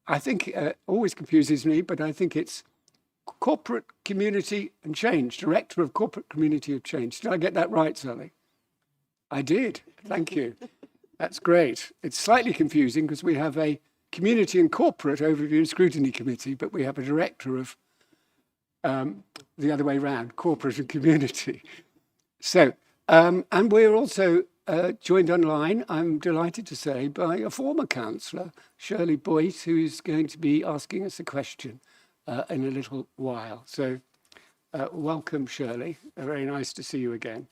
I think always confuses me, but I think it's Corporate Community and Change, Director of Corporate Community of Change. Did I get that right, Sally? I did. Thank you. That's great. It's slightly confusing because we have a Community and Corporate Overview and Scrutiny Committee, but we have a Director of the other way round, Corporate and Community. So, and we're also joined online, I'm delighted to say, by a former councillor, Shirley Boyce, who is going to be asking us a question in a little while. So welcome, Shirley. Very nice to see you again.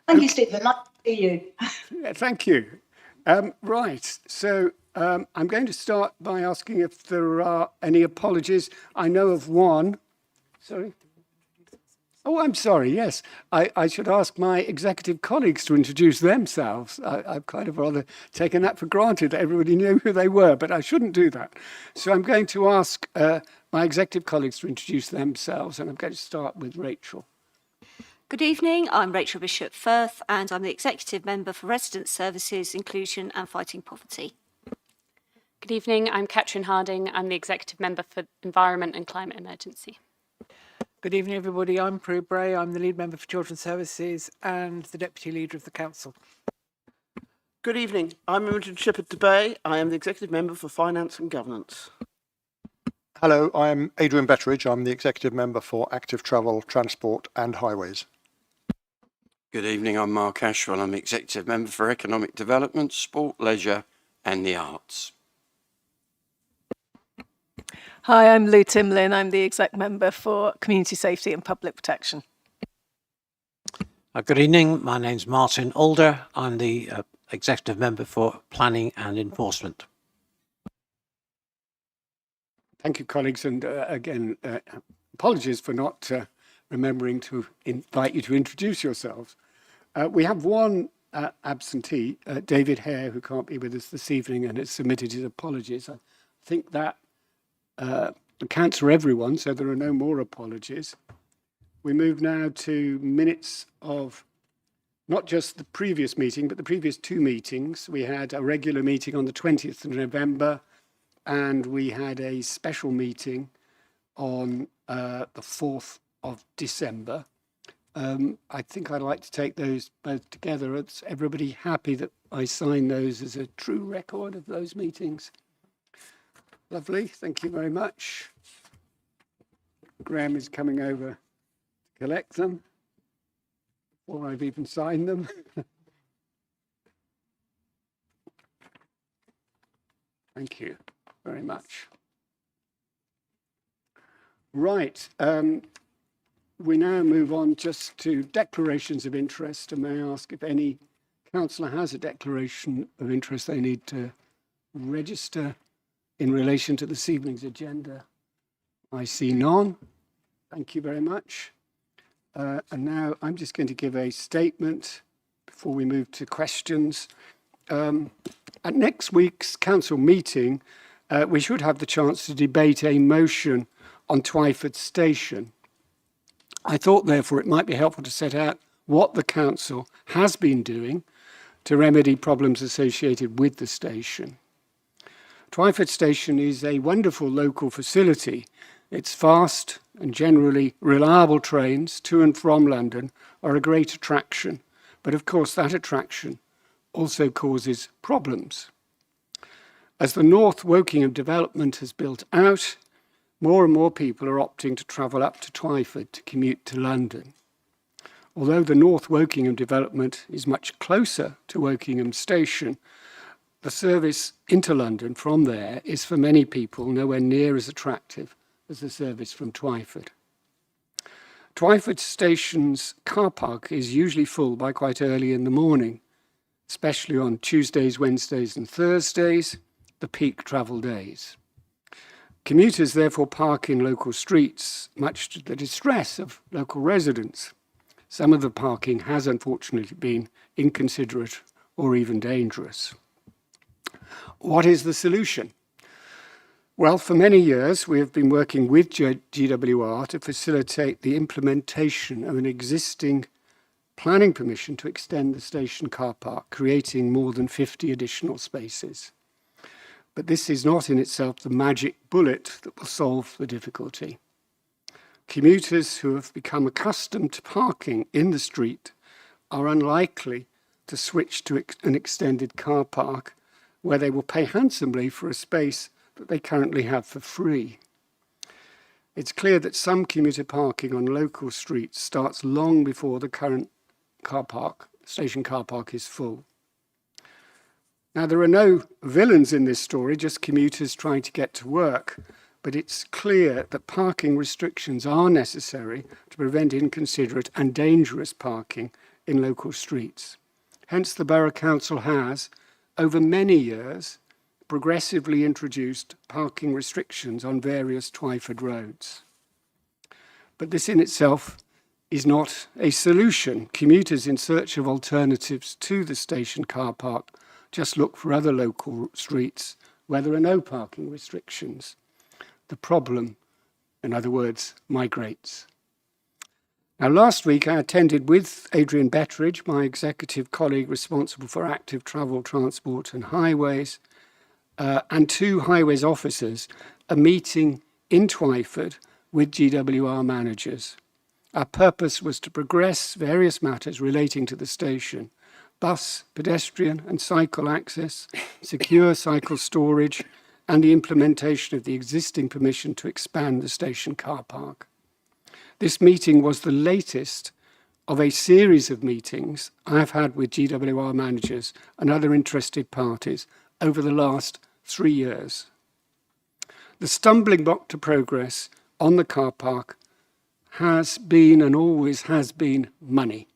Thank you, Stephen. Nice to see you. Yeah, thank you. Right, so I'm going to start by asking if there are any apologies. I know of one. Sorry? Oh, I'm sorry, yes. I should ask my executive colleagues to introduce themselves. I've kind of rather taken that for granted that everybody knew who they were, but I shouldn't do that. So I'm going to ask my executive colleagues to introduce themselves, and I'm going to start with Rachel. Good evening, I'm Rachel Bishop Firth and I'm the Executive Member for Resident Services, Inclusion and Fighting Poverty. Good evening, I'm Catherine Harding. I'm the Executive Member for Environment and Climate Emergency. Good evening, everybody. I'm Prue Bray. I'm the Lead Member for Children's Services and the Deputy Leader of the Council. Good evening. I'm Imogen Shepherd-Debay. I am the Executive Member for Finance and Governance. Hello, I'm Adrian Betteridge. I'm the Executive Member for Active Travel, Transport and Highways. Good evening, I'm Mark Ashwell. I'm Executive Member for Economic Development, Sport, Leisure and the Arts. Hi, I'm Lou Timlin. I'm the Exec Member for Community Safety and Public Protection. Good evening, my name's Martin Alder. I'm the Executive Member for Planning and Enforcement. Thank you, colleagues, and again, apologies for not remembering to invite you to introduce yourselves. We have one absentee, David Hare, who can't be with us this evening and has submitted his apologies. I think that accounts for everyone, so there are no more apologies. We move now to minutes of not just the previous meeting, but the previous two meetings. We had a regular meeting on the 20th of November, and we had a special meeting on the 4th of December. I think I'd like to take those both together. Is everybody happy that I sign those as a true record of those meetings? Lovely, thank you very much. Graham is coming over to collect them before I've even signed them. Thank you very much. Right, we now move on just to declarations of interest, and may I ask if any councillor has a declaration of interest they need to register in relation to this evening's agenda. I see none. Thank you very much. And now I'm just going to give a statement before we move to questions. At next week's council meeting, we should have the chance to debate a motion on Twyford Station. I thought, therefore, it might be helpful to set out what the council has been doing to remedy problems associated with the station. Twyford Station is a wonderful local facility. Its fast and generally reliable trains to and from London are a great attraction, but of course that attraction also causes problems. As the North Wokingham development has built out, more and more people are opting to travel up to Twyford to commute to London. Although the North Wokingham development is much closer to Wokingham Station, the service into London from there is for many people nowhere near as attractive as the service from Twyford. Twyford Station's car park is usually full by quite early in the morning, especially on Tuesdays, Wednesdays and Thursdays, the peak travel days. Commuters therefore park in local streets, much to the distress of local residents. Some of the parking has unfortunately been inconsiderate or even dangerous. What is the solution? Well, for many years, we have been working with GWR to facilitate the implementation of an existing planning permission to extend the station car park, creating more than 50 additional spaces. But this is not in itself the magic bullet that will solve the difficulty. Commuters who have become accustomed to parking in the street are unlikely to switch to an extended car park where they will pay handsomely for a space that they currently have for free. It's clear that some commuter parking on local streets starts long before the current station car park is full. Now, there are no villains in this story, just commuters trying to get to work, but it's clear that parking restrictions are necessary to prevent inconsiderate and dangerous parking in local streets. Hence, the Borough Council has, over many years, progressively introduced parking restrictions on various Twyford roads. But this in itself is not a solution. Commuters in search of alternatives to the station car park just look for other local streets where there are no parking restrictions. The problem, in other words, migrates. Now, last week I attended with Adrian Betteridge, my executive colleague responsible for active travel, transport and highways, and 2 highways officers, a meeting in Twyford with GWR managers. Our purpose was to progress various matters relating to the station: bus, pedestrian and cycle access, secure cycle storage, and the implementation of the existing permission to expand the station car park. This meeting was the latest of a series of meetings I've had with GWR managers and other interested parties over the last 3 years. The stumbling block to progress on the car park has been and always has been money.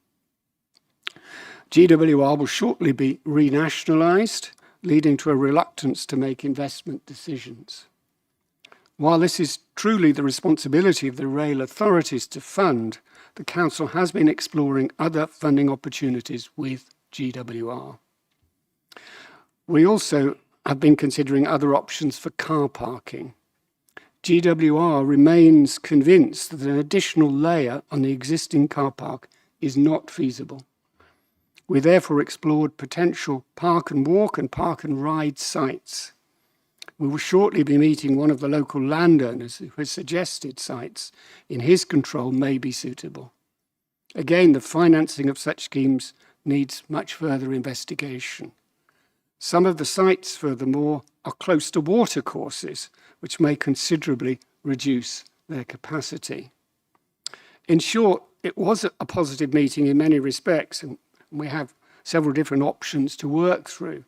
GWR will shortly be renationalised, leading to a reluctance to make investment decisions. While this is truly the responsibility of the rail authorities to fund, the Council has been exploring other funding opportunities with GWR. We also have been considering other options for car parking. GWR remains convinced that an additional layer on the existing car park is not feasible. We therefore explored potential park and walk and park and ride sites. We will shortly be meeting one of the local landowners who has suggested sites in his control may be suitable. Again, the financing of such schemes needs much further investigation. Some of the sites, furthermore, are close to watercourses, which may considerably reduce their capacity. In short, it was a positive meeting in many respects, and we have several different options to work through.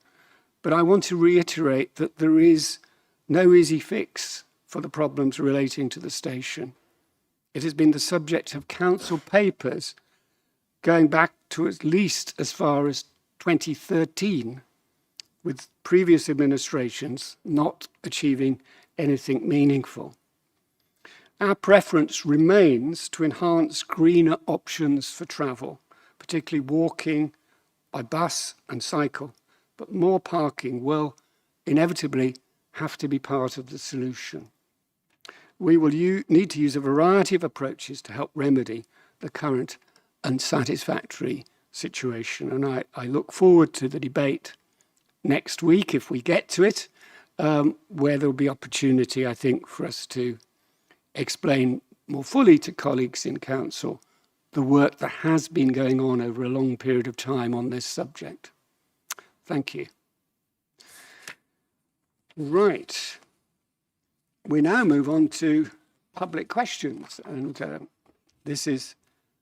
But I want to reiterate that there is no easy fix for the problems relating to the station. It has been the subject of council papers going back to at least as far as 2013, with previous administrations not achieving anything meaningful. Our preference remains to enhance greener options for travel, particularly walking, by bus and cycle, but more parking will inevitably have to be part of the solution. We will need to use a variety of approaches to help remedy the current unsatisfactory situation, and I look forward to the debate next week, if we get to it, where there will be opportunity, I think, for us to explain more fully to colleagues in council the work that has been going on over a long period of time on this subject. Thank you. Right. We now move on to public questions, and this is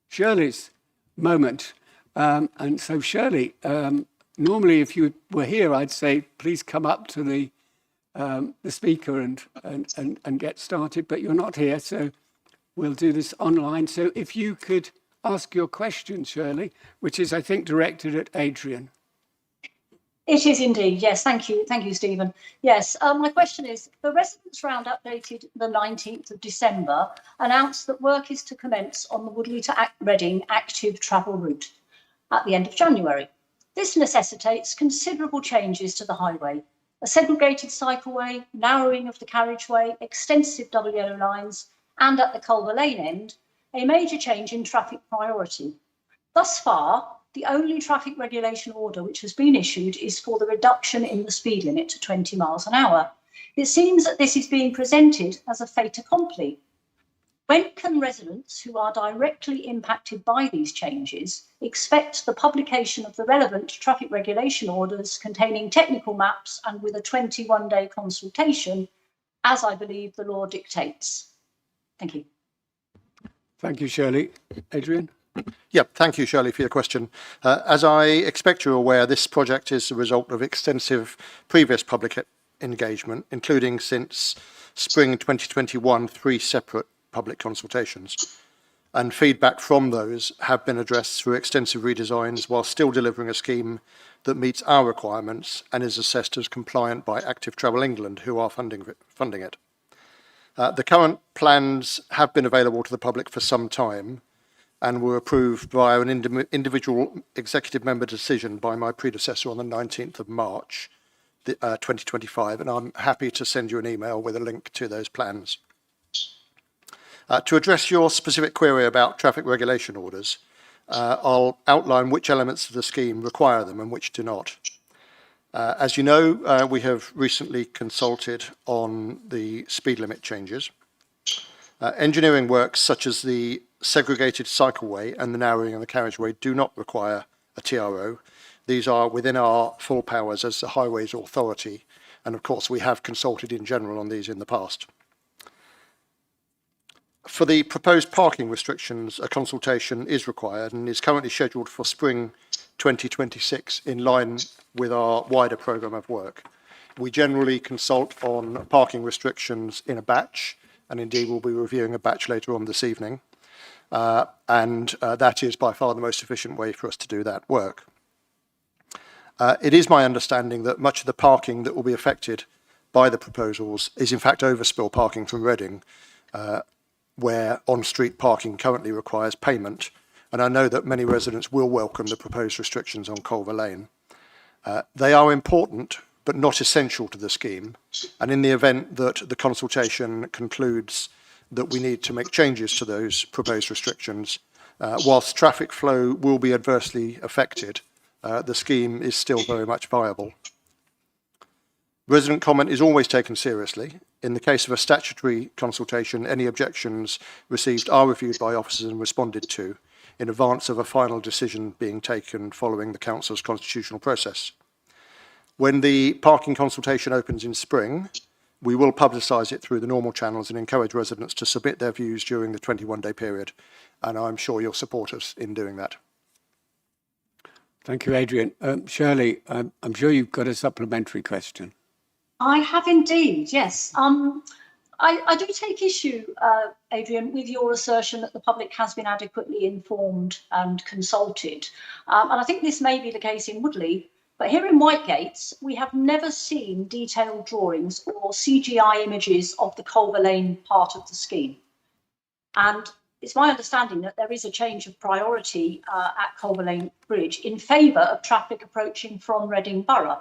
Shirley's moment. And so, Shirley, normally if you were here, I'd say, please come up to the speaker and get started, but you're not here, so we'll do this online. So if you could ask your question, Shirley, which is, I think, directed at Adrian. It is indeed, yes. Thank you, Stephen. Yes, my question is, the Residents' Round updated the 19th of December announced that work is to commence on the Woodley to Reading active travel route at the end of January. This necessitates considerable changes to the highway: a segregated cycleway, narrowing of the carriageway, extensive double yellow lines, and at the Culver Lane end, a major change in traffic priority. Thus far, the only traffic regulation order which has been issued is for the reduction in the speed limit to 20 miles an hour. It seems that this is being presented as a fait accompli. When can residents who are directly impacted by these changes expect the publication of the relevant traffic regulation orders containing technical maps and with a 21-day consultation, as I believe the law dictates? Thank you. Thank you, Shirley. Adrian? Yep, thank you, Shirley, for your question. As I expect you're aware, this project is the result of extensive previous public engagement, including since spring 2021, 3 separate public consultations. And feedback from those have been addressed through extensive redesigns while still delivering a scheme that meets our requirements and is assessed as compliant by Active Travel England, who are funding it. The current plans have been available to the public for some time and were approved via an individual executive member decision by my predecessor on the 19th of March 2025, and I'm happy to send you an email with a link to those plans. To address your specific query about traffic regulation orders, I'll outline which elements of the scheme require them and which do not. As you know, we have recently consulted on the speed limit changes. Engineering works such as the segregated cycleway and the narrowing of the carriageway do not require a TRO. These are within our full powers as the Highways Authority, and of course we have consulted in general on these in the past. For the proposed parking restrictions, a consultation is required and is currently scheduled for spring 2026 in line with our wider programme of work. We generally consult on parking restrictions in a batch, and indeed we'll be reviewing a batch later on this evening. That is by far the most efficient way for us to do that work. It is my understanding that much of the parking that will be affected by the proposals is in fact overspill parking from Reading, where on-street parking currently requires payment, and I know that many residents will welcome the proposed restrictions on Culver Lane. They are important, but not essential to the scheme, and in the event that the consultation concludes that we need to make changes to those proposed restrictions, whilst traffic flow will be adversely affected, the scheme is still very much viable. Resident comment is always taken seriously. In the case of a statutory consultation, any objections received are reviewed by officers and responded to in advance of a final decision being taken following the Council's constitutional process. When the parking consultation opens in spring, we will publicise it through the normal channels and encourage residents to submit their views during the 21-day period, and I'm sure you'll support us in doing that. Thank you, Adrian. Shirley, I'm sure you've got a supplementary question. I have indeed, yes. I do take issue, Adrian, with your assertion that the public has been adequately informed and consulted. And I think this may be the case in Woodley, but here in Whitegates, we have never seen detailed drawings or CGI images of the Culver Lane part of the scheme. And it's my understanding that there is a change of priority at Culver Lane Bridge in favour of traffic approaching from Reading Borough.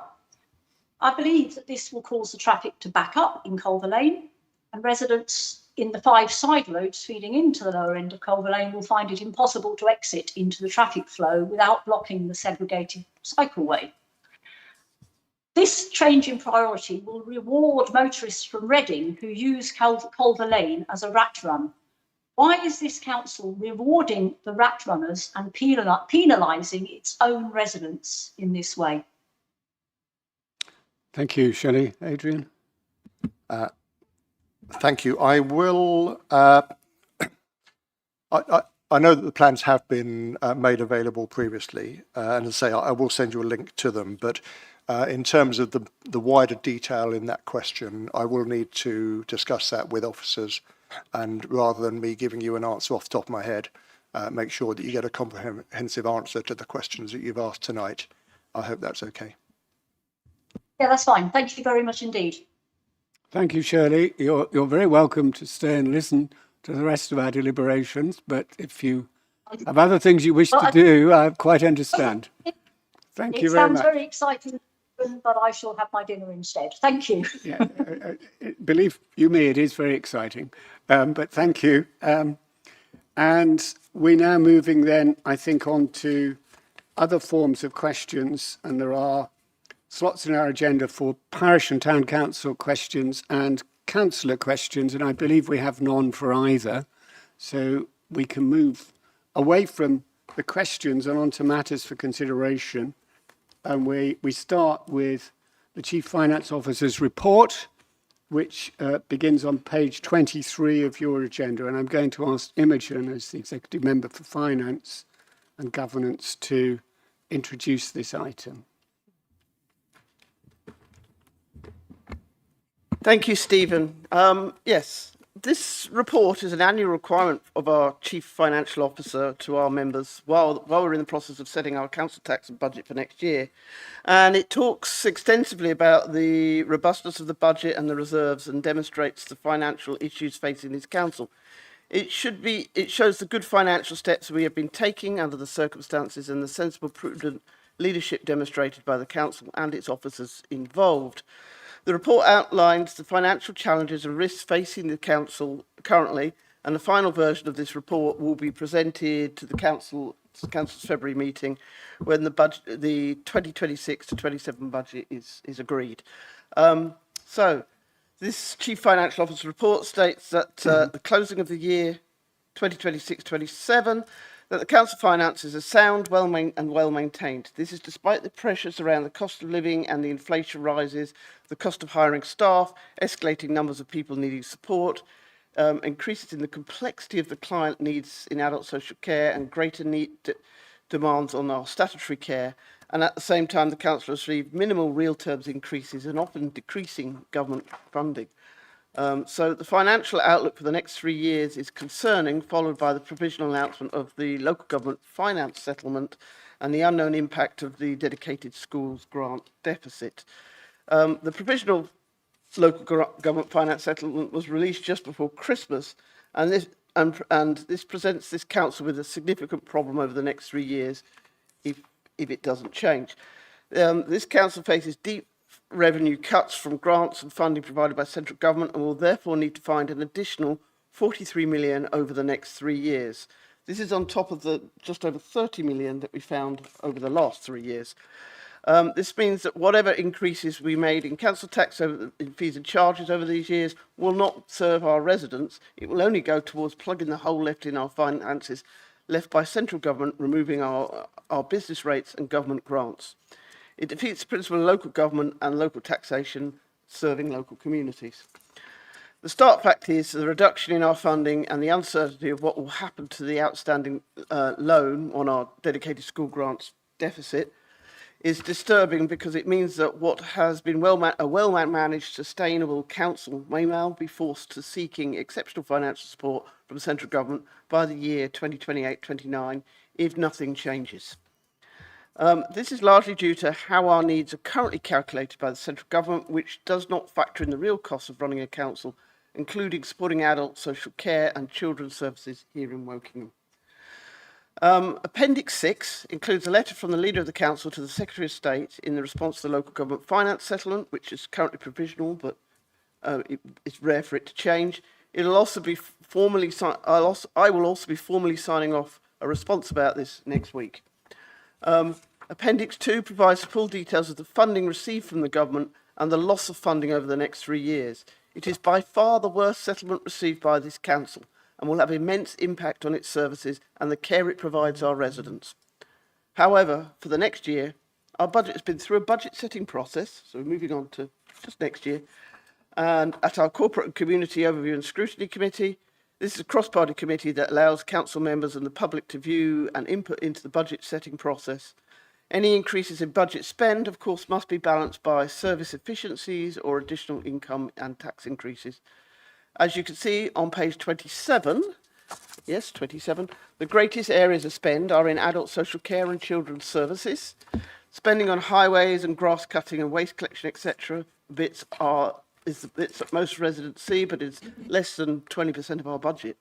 I believe that this will cause the traffic to back up in Culver Lane, and residents in the 5 side roads feeding into the lower end of Culver Lane will find it impossible to exit into the traffic flow without blocking the segregated cycleway. This change in priority will reward motorists from Reading who use Culver Lane as a rat run. Why is this council rewarding the rat runners and penalising its own residents in this way? Thank you, Shirley. Adrian? Thank you. I will. I know that the plans have been made available previously, and as I say, I will send you a link to them. But in terms of the wider detail in that question, I will need to discuss that with officers, and rather than me giving you an answer off the top of my head, make sure that you get a comprehensive answer to the questions that you've asked tonight. I hope that's okay. Yeah, that's fine. Thank you very much indeed. Thank you, Shirley. You're very welcome to stay and listen to the rest of our deliberations, but if you have other things you wish to do, I quite understand. Thank you very much. It sounds very exciting, but I shall have my dinner instead. Thank you. Yeah, believe you me, it is very exciting, but thank you. And we're now moving then, I think, on to other forms of questions, and there are slots in our agenda for parish and town council questions and councillor questions, and I believe we have none for either. So we can move away from the questions and on to matters for consideration. And we start with the Chief Finance Officer's report, which begins on page 23 of your agenda. And I'm going to ask Imogen, as the Executive Member for Finance and Governance, to introduce this item. Thank you, Stephen. Yes, this report is an annual requirement of our Chief Financial Officer to our members while we're in the process of setting our council tax and budget for next year. And it talks extensively about the robustness of the budget and the reserves and demonstrates the financial issues facing this council. It shows the good financial steps we have been taking under the circumstances and the sensible, prudent leadership demonstrated by the council and its officers involved. The report outlines the financial challenges and risks facing the council currently, and the final version of this report will be presented to the council's February meeting when the 2026 to 27 budget is agreed. So this Chief Financial Officer report states that the closing of the year 2026-27, that the council finances are sound, well maintained. This is despite the pressures around the cost of living and the inflation rises, the cost of hiring staff, escalating numbers of people needing support, increases in the complexity of the client needs in adult social care and greater demands on our statutory care. And at the same time, the council has received minimal real terms increases and often decreasing government funding. So the financial outlook for the next 3 years is concerning, followed by the provisional announcement of the local government finance settlement and the unknown impact of the dedicated schools grant deficit. The provisional local government finance settlement was released just before Christmas, and this presents this council with a significant problem over the next 3 years if it doesn't change. This council faces deep revenue cuts from grants and funding provided by central government and will therefore need to find an additional 43 million over the next 3 years. This is on top of the just over 30 million that we found over the last 3 years. This means that whatever increases we made in council tax, in fees and charges over these years will not serve our residents. It will only go towards plugging the hole left in our finances left by central government removing our business rates and government grants. It defeats the principle of local government and local taxation serving local communities. The start fact is the reduction in our funding and the uncertainty of what will happen to the outstanding loan on our dedicated school grants deficit is disturbing, because it means that what has been a well-managed, sustainable council may now be forced to seeking exceptional financial support from central government by the year 2028-29 if nothing changes. This is largely due to how our needs are currently calculated by the central government, which does not factor in the real costs of running a council, including supporting adult social care and children's services here in Wokingham. Appendix 6 includes a letter from the Leader of the Council to the Secretary of State in the response to the local government finance settlement, which is currently provisional, but it's rare for it to change. It'll also be formally I will also be formally signing off a response about this next week. Appendix 2 provides the full details of the funding received from the government and the loss of funding over the next 3 years. It is by far the worst settlement received by this council and will have immense impact on its services and the care it provides our residents. However, for the next year, our budget has been through a budget setting process, so we're moving on to just next year, and at our Corporate and Community Overview and Scrutiny Committee. This is a cross-party committee that allows council members and the public to view and input into the budget setting process. Any increases in budget spend, of course, must be balanced by service efficiencies or additional income and tax increases. As you can see on page 27, yes, 27, the greatest areas of spend are in adult social care and children's services. Spending on highways and grass cutting and waste collection, etc., is the bits that most residents see, but is less than 20% of our budget.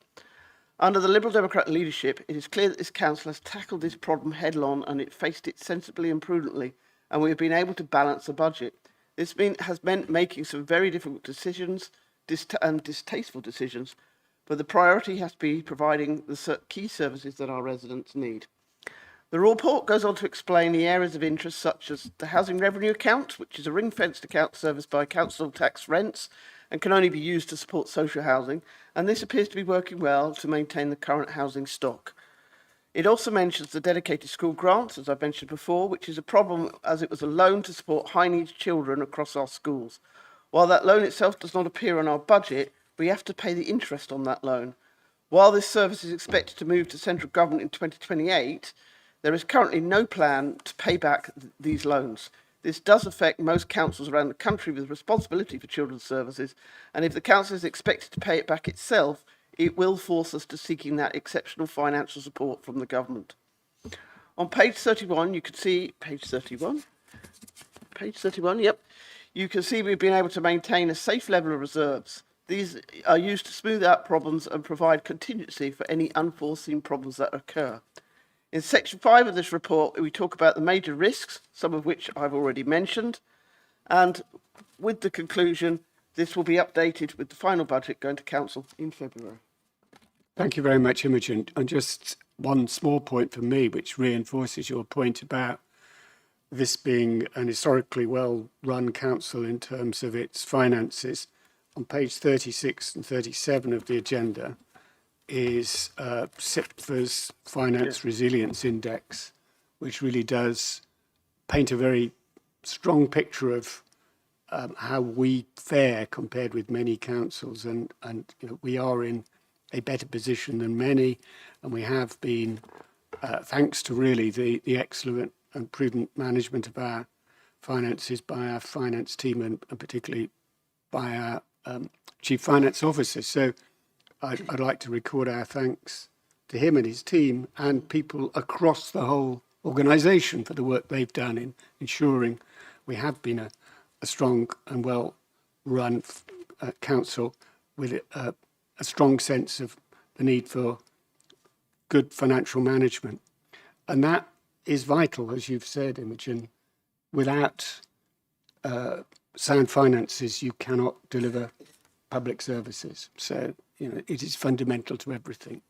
Under the Liberal Democrat leadership, it is clear that this council has tackled this problem head-on and it faced it sensibly and prudently, and we have been able to balance the budget. This has meant making some very difficult decisions and distasteful decisions, but the priority has to be providing the key services that our residents need. The report goes on to explain the areas of interest such as the housing revenue account, which is a ring-fenced account serviced by council tax rents and can only be used to support social housing, and this appears to be working well to maintain the current housing stock. It also mentions the dedicated school grants, as I mentioned before, which is a problem as it was a loan to support high-needs children across our schools. While that loan itself does not appear on our budget, we have to pay the interest on that loan. While this service is expected to move to central government in 2028, there is currently no plan to pay back these loans. This does affect most councils around the country with responsibility for children's services, and if the council is expected to pay it back itself, it will force us to seeking that exceptional financial support from the government. On page 31, you can see, page 31, yep, you can see we've been able to maintain a safe level of reserves. These are used to smooth out problems and provide contingency for any unforeseen problems that occur. In section 5 of this report, we talk about the major risks, some of which I've already mentioned, and with the conclusion, this will be updated with the final budget going to council in February. Thank you very much, Imogen. And just one small point for me, which reinforces your point about this being an historically well-run council in terms of its finances. On page 36 and 37 of the agenda is SIPFA's Finance Resilience Index, which really does paint a very strong picture of how we fare compared with many councils, and you know, we are in a better position than many, and we have been thanks to really the excellent and prudent management of our finances by our finance team and particularly by our chief finance officer. So I'd like to record our thanks to him and his team and people across the whole organisation for the work they've done in ensuring we have been a strong and well-run council with a strong sense of the need for good financial management. And that is vital, as you've said, Imogen. Without sound finances, you cannot deliver public services. So, you know, it is fundamental to everything.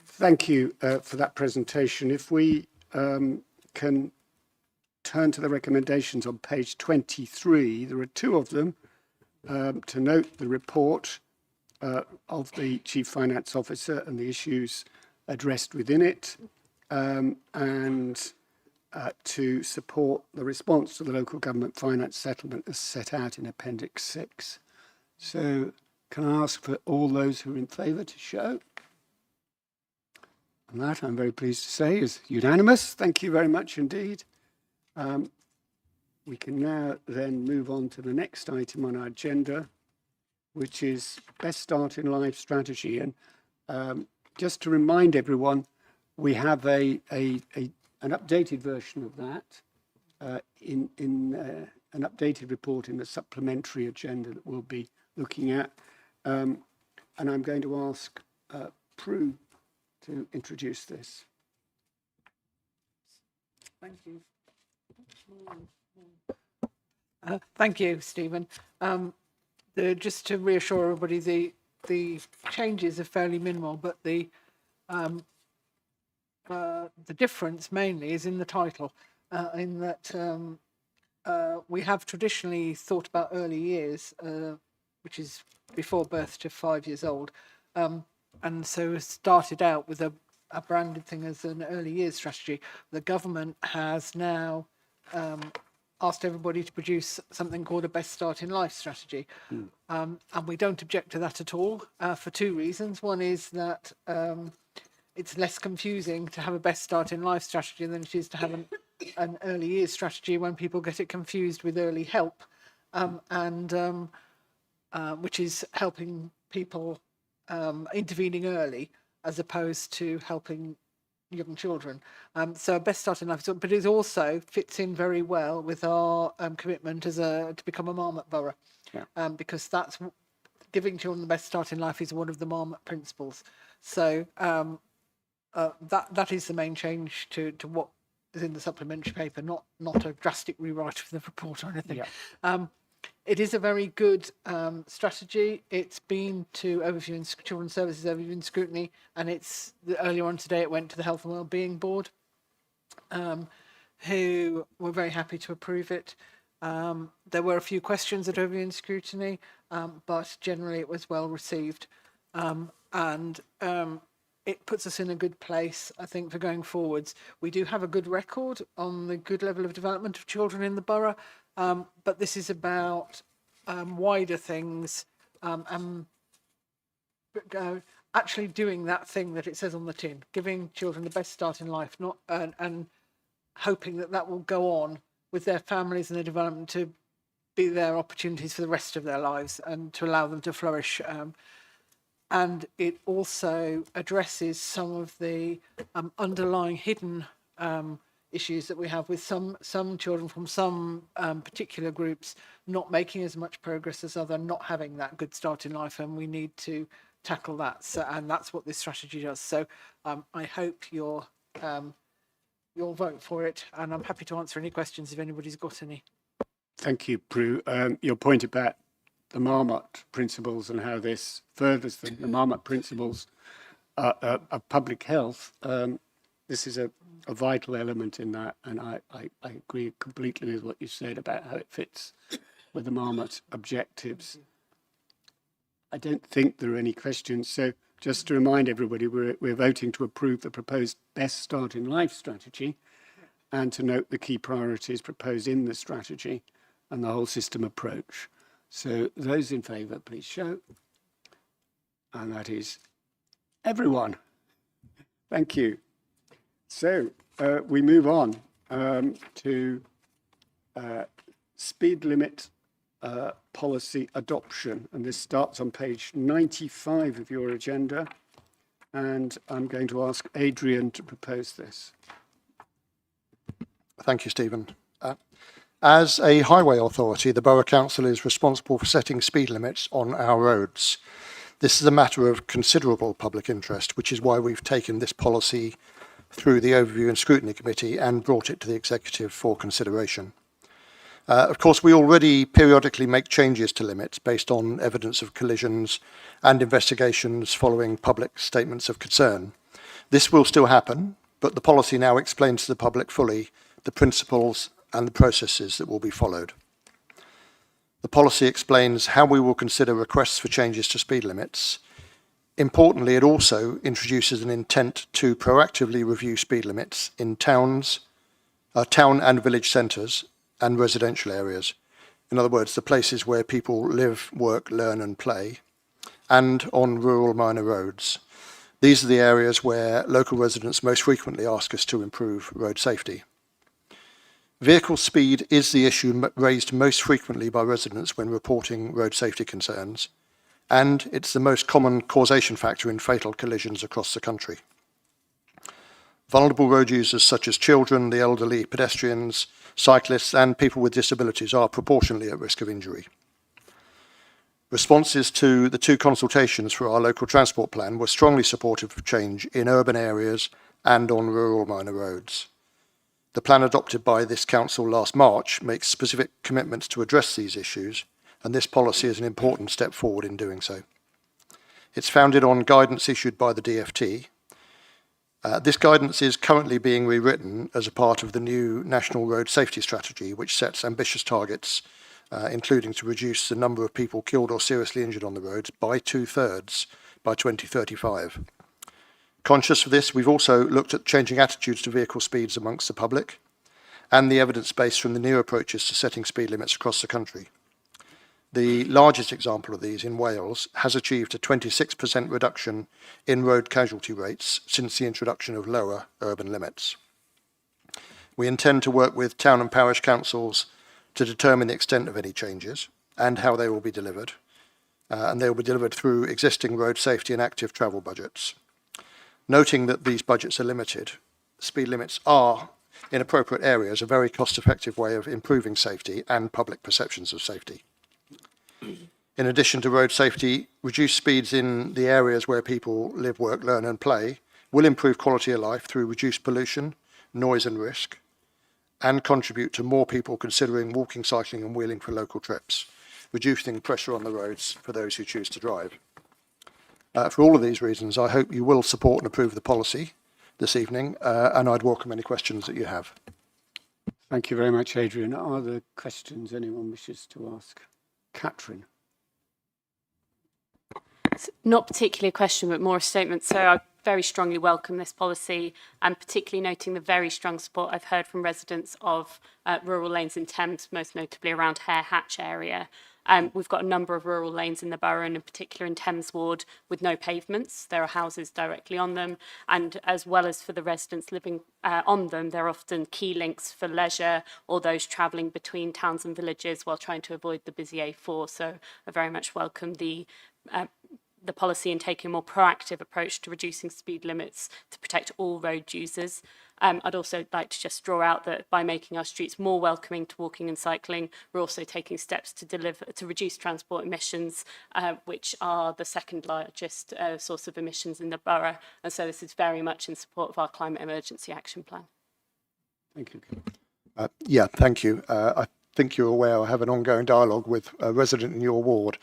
Thank you for that presentation. If we can turn to the recommendations on page 23, there are two of them. To note the report of the Chief Finance Officer and the issues addressed within it, and to support the response to the local government finance settlement as set out in Appendix 6. So can I ask for all those who are in favour to show? And that, I'm very pleased to say, is unanimous. Thank you very much indeed. We can now then move on to the next item on our agenda, which is Best Start in Life strategy. And just to remind everyone, we have an updated version of that in an updated report in the supplementary agenda that we'll be looking at. And I'm going to ask Prue to introduce this. Thank you. Thank you, Stephen. Just to reassure everybody, the changes are fairly minimal, but the difference mainly is in the title, in that we have traditionally thought about early years, which is before birth to 5 years old, and so started out with a branded thing as an early years strategy. The government has now asked everybody to produce something called a Best Start in Life strategy. And we don't object to that at all for two reasons. One is that it's less confusing to have a Best Start in Life strategy than it is to have an early years strategy when people get it confused with early help, which is helping people intervening early as opposed to helping young children. So a Best Start in Life, but it also fits in very well with our commitment as to become a Marmot borough, because that's giving children the best start in life is one of the Marmot principles. So that is the main change to what is in the supplementary paper, not a drastic rewrite of the report or anything. It is a very good strategy. It's been to Overview and Children's Services Overview and Scrutiny, and earlier on today it went to the Health and Wellbeing Board. who were very happy to approve it. There were a few questions that were in scrutiny, but generally it was well received. And it puts us in a good place, I think, for going forwards. We do have a good record on the good level of development of children in the borough, but this is about wider things and actually doing that thing that it says on the tin, giving children the best start in life, not and hoping that that will go on with their families and their development to be their opportunities for the rest of their lives and to allow them to flourish. And it also addresses some of the underlying hidden issues that we have with some children from some particular groups not making as much progress as other, not having that good start in life, and we need to tackle that. So, and that's what this strategy does. So I hope you'll vote for it, and I'm happy to answer any questions if anybody's got any. Thank you, Prue. Your point about the Marmot principles and how this furthers the Marmot principles of public health. This is a vital element in that, and I agree completely with what you said about how it fits with the Marmot objectives. I don't think there are any questions, so just to remind everybody, we're voting to approve the proposed Best Start in Life strategy and to note the key priorities proposed in the strategy and the whole system approach. So those in favour, please show. And that is everyone. Thank you. So we move on to speed limit policy adoption. And this starts on page 95 of your agenda. And I'm going to ask Adrian to propose this. Thank you, Stephen. As a highway authority, the Borough Council is responsible for setting speed limits on our roads. This is a matter of considerable public interest, which is why we've taken this policy through the Overview and Scrutiny Committee and brought it to the Executive for consideration. Of course, we already periodically make changes to limits based on evidence of collisions and investigations following public statements of concern. This will still happen, but the policy now explains to the public fully the principles and the processes that will be followed. The policy explains how we will consider requests for changes to speed limits. Importantly, it also introduces an intent to proactively review speed limits in town and village centres and residential areas. In other words, the places where people live, work, learn and play, and on rural minor roads. These are the areas where local residents most frequently ask us to improve road safety. Vehicle speed is the issue raised most frequently by residents when reporting road safety concerns, and it's the most common causation factor in fatal collisions across the country. Vulnerable road users such as children, the elderly, pedestrians, cyclists and people with disabilities are proportionally at risk of injury. Responses to the 2 consultations for our local transport plan were strongly supportive of change in urban areas and on rural minor roads. The plan adopted by this council last March makes specific commitments to address these issues, and this policy is an important step forward in doing so. It's founded on guidance issued by the DFT. This guidance is currently being rewritten as a part of the new National Road Safety Strategy, which sets ambitious targets, including to reduce the number of people killed or seriously injured on the roads by 2/3 by 2035. Conscious of this, we've also looked at changing attitudes to vehicle speeds amongst the public and the evidence base from the new approaches to setting speed limits across the country. The largest example of these in Wales has achieved a 26% reduction in road casualty rates since the introduction of lower urban limits. We intend to work with town and parish councils to determine the extent of any changes and how they will be delivered, and they will be delivered through existing road safety and active travel budgets. Noting that these budgets are limited, speed limits are, in appropriate areas, a very cost-effective way of improving safety and public perceptions of safety. In addition to road safety, reduced speeds in the areas where people live, work, learn and play will improve quality of life through reduced pollution, noise and risk, and contribute to more people considering walking, cycling and wheeling for local trips, reducing pressure on the roads for those who choose to drive. For all of these reasons, I hope you will support and approve the policy this evening, and I'd welcome any questions that you have. Thank you very much, Adrian. Are there questions anyone wishes to ask? Catherine. Not particularly a question, but more a statement. So I very strongly welcome this policy, and particularly noting the very strong support I've heard from residents of rural lanes in Thames, most notably around Hare Hatch area. We've got a number of rural lanes in the borough, and in particular in Thames Ward, with no pavements. There are houses directly on them, and as well as for the residents living on them, they're often key links for leisure or those travelling between towns and villages while trying to avoid the busy A4. So I very much welcome the policy and taking a more proactive approach to reducing speed limits to protect all road users. I'd also like to just draw out that by making our streets more welcoming to walking and cycling, we're also taking steps to reduce transport emissions, which are the second largest source of emissions in the borough. And so this is very much in support of our climate emergency action plan. Thank you. Yeah, thank you. I think you're aware I have an ongoing dialogue with a resident in your ward,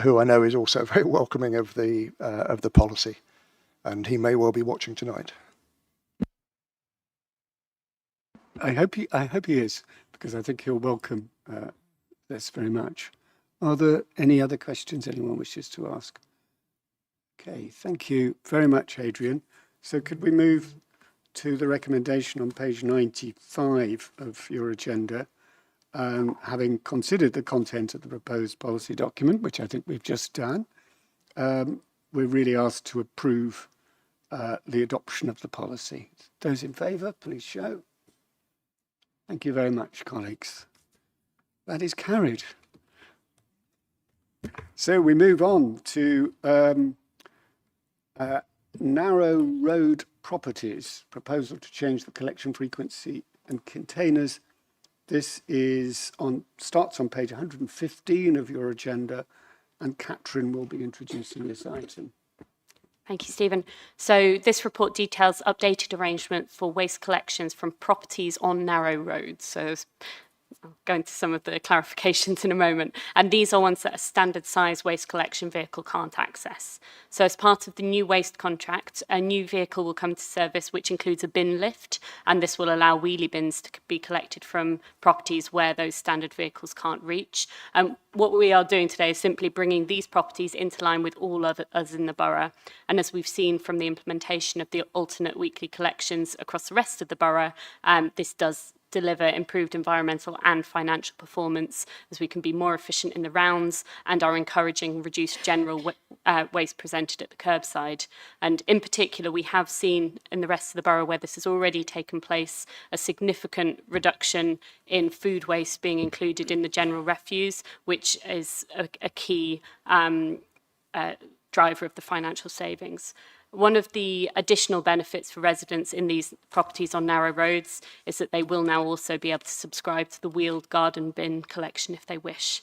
who I know is also very welcoming of the policy, and he may well be watching tonight. I hope he is, because I think he'll welcome this very much. Are there any other questions anyone wishes to ask? Okay, thank you very much, Adrian. So could we move to the recommendation on page 95 of your agenda? Having considered the content of the proposed policy document, which I think we've just done, we're really asked to approve the adoption of the policy. Those in favour, please show. Thank you very much, colleagues. That is carried. So we move on to narrow road properties, proposal to change the collection frequency and containers. This is starts on page 115 of your agenda, and Catherine will be introducing this item. Thank you, Stephen. So this report details updated arrangement for waste collections from properties on narrow roads. So I'll go into some of the clarifications in a moment. And these are ones that a standard size waste collection vehicle can't access. So as part of the new waste contract, a new vehicle will come to service, which includes a bin lift. And this will allow wheelie bins to be collected from properties where those standard vehicles can't reach. What we are doing today is simply bringing these properties into line with all others in the borough. And as we've seen from the implementation of the alternate weekly collections across the rest of the borough, this does deliver improved environmental and financial performance, as we can be more efficient in the rounds and are encouraging reduced general waste presented at the curbside. And in particular, we have seen in the rest of the borough where this has already taken place, a significant reduction in food waste being included in the general refuse, which is a key driver of the financial savings. One of the additional benefits for residents in these properties on narrow roads is that they will now also be able to subscribe to the wheeled garden bin collection if they wish.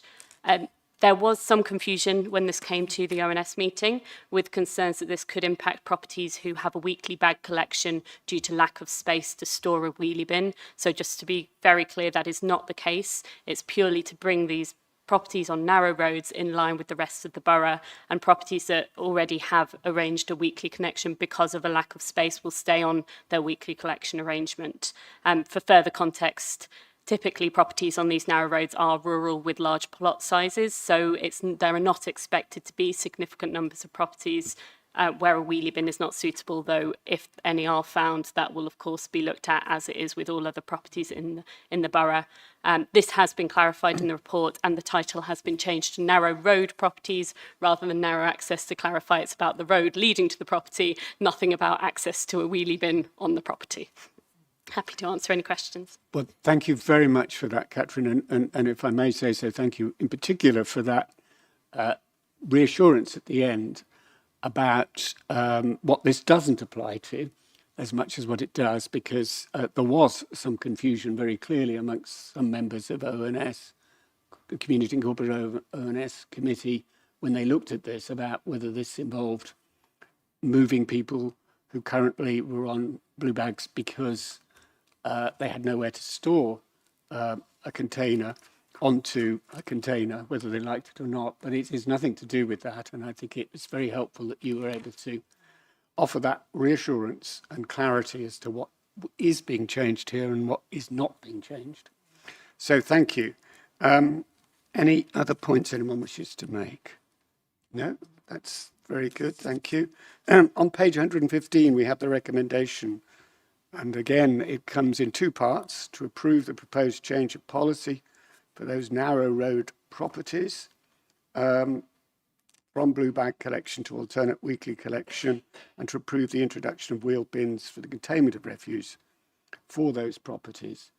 There was some confusion when this came to the ONS meeting, with concerns that this could impact properties who have a weekly bag collection due to lack of space to store a wheelie bin. So just to be very clear, that is not the case. It's purely to bring these properties on narrow roads in line with the rest of the borough, and properties that already have arranged a weekly connection because of a lack of space will stay on their weekly collection arrangement. For further context, typically properties on these narrow roads are rural with large plot sizes, so there are not expected to be significant numbers of properties where a wheelie bin is not suitable, though if any are found, that will of course be looked at as it is with all other properties in the borough. This has been clarified in the report, and the title has been changed to narrow road properties rather than narrow access, to clarify it's about the road leading to the property, nothing about access to a wheelie bin on the property. Happy to answer any questions. Well, thank you very much for that, Catherine, and if I may say so, thank you in particular for that reassurance at the end about what this doesn't apply to as much as what it does, because there was some confusion very clearly amongst some members of ONS, the Community and Corporate ONS Committee, when they looked at this, about whether this involved moving people who currently were on blue bags because they had nowhere to store a container onto a container, whether they liked it or not. But it is nothing to do with that, and I think it was very helpful that you were able to offer that reassurance and clarity as to what is being changed here and what is not being changed. So thank you. Any other points anyone wishes to make? No, that's very good. Thank you. On page 115, we have the recommendation. And again, it comes in two parts: to approve the proposed change of policy for those narrow road properties from blue bag collection to alternate weekly collection, and to approve the introduction of wheel bins for the containment of refuse for those properties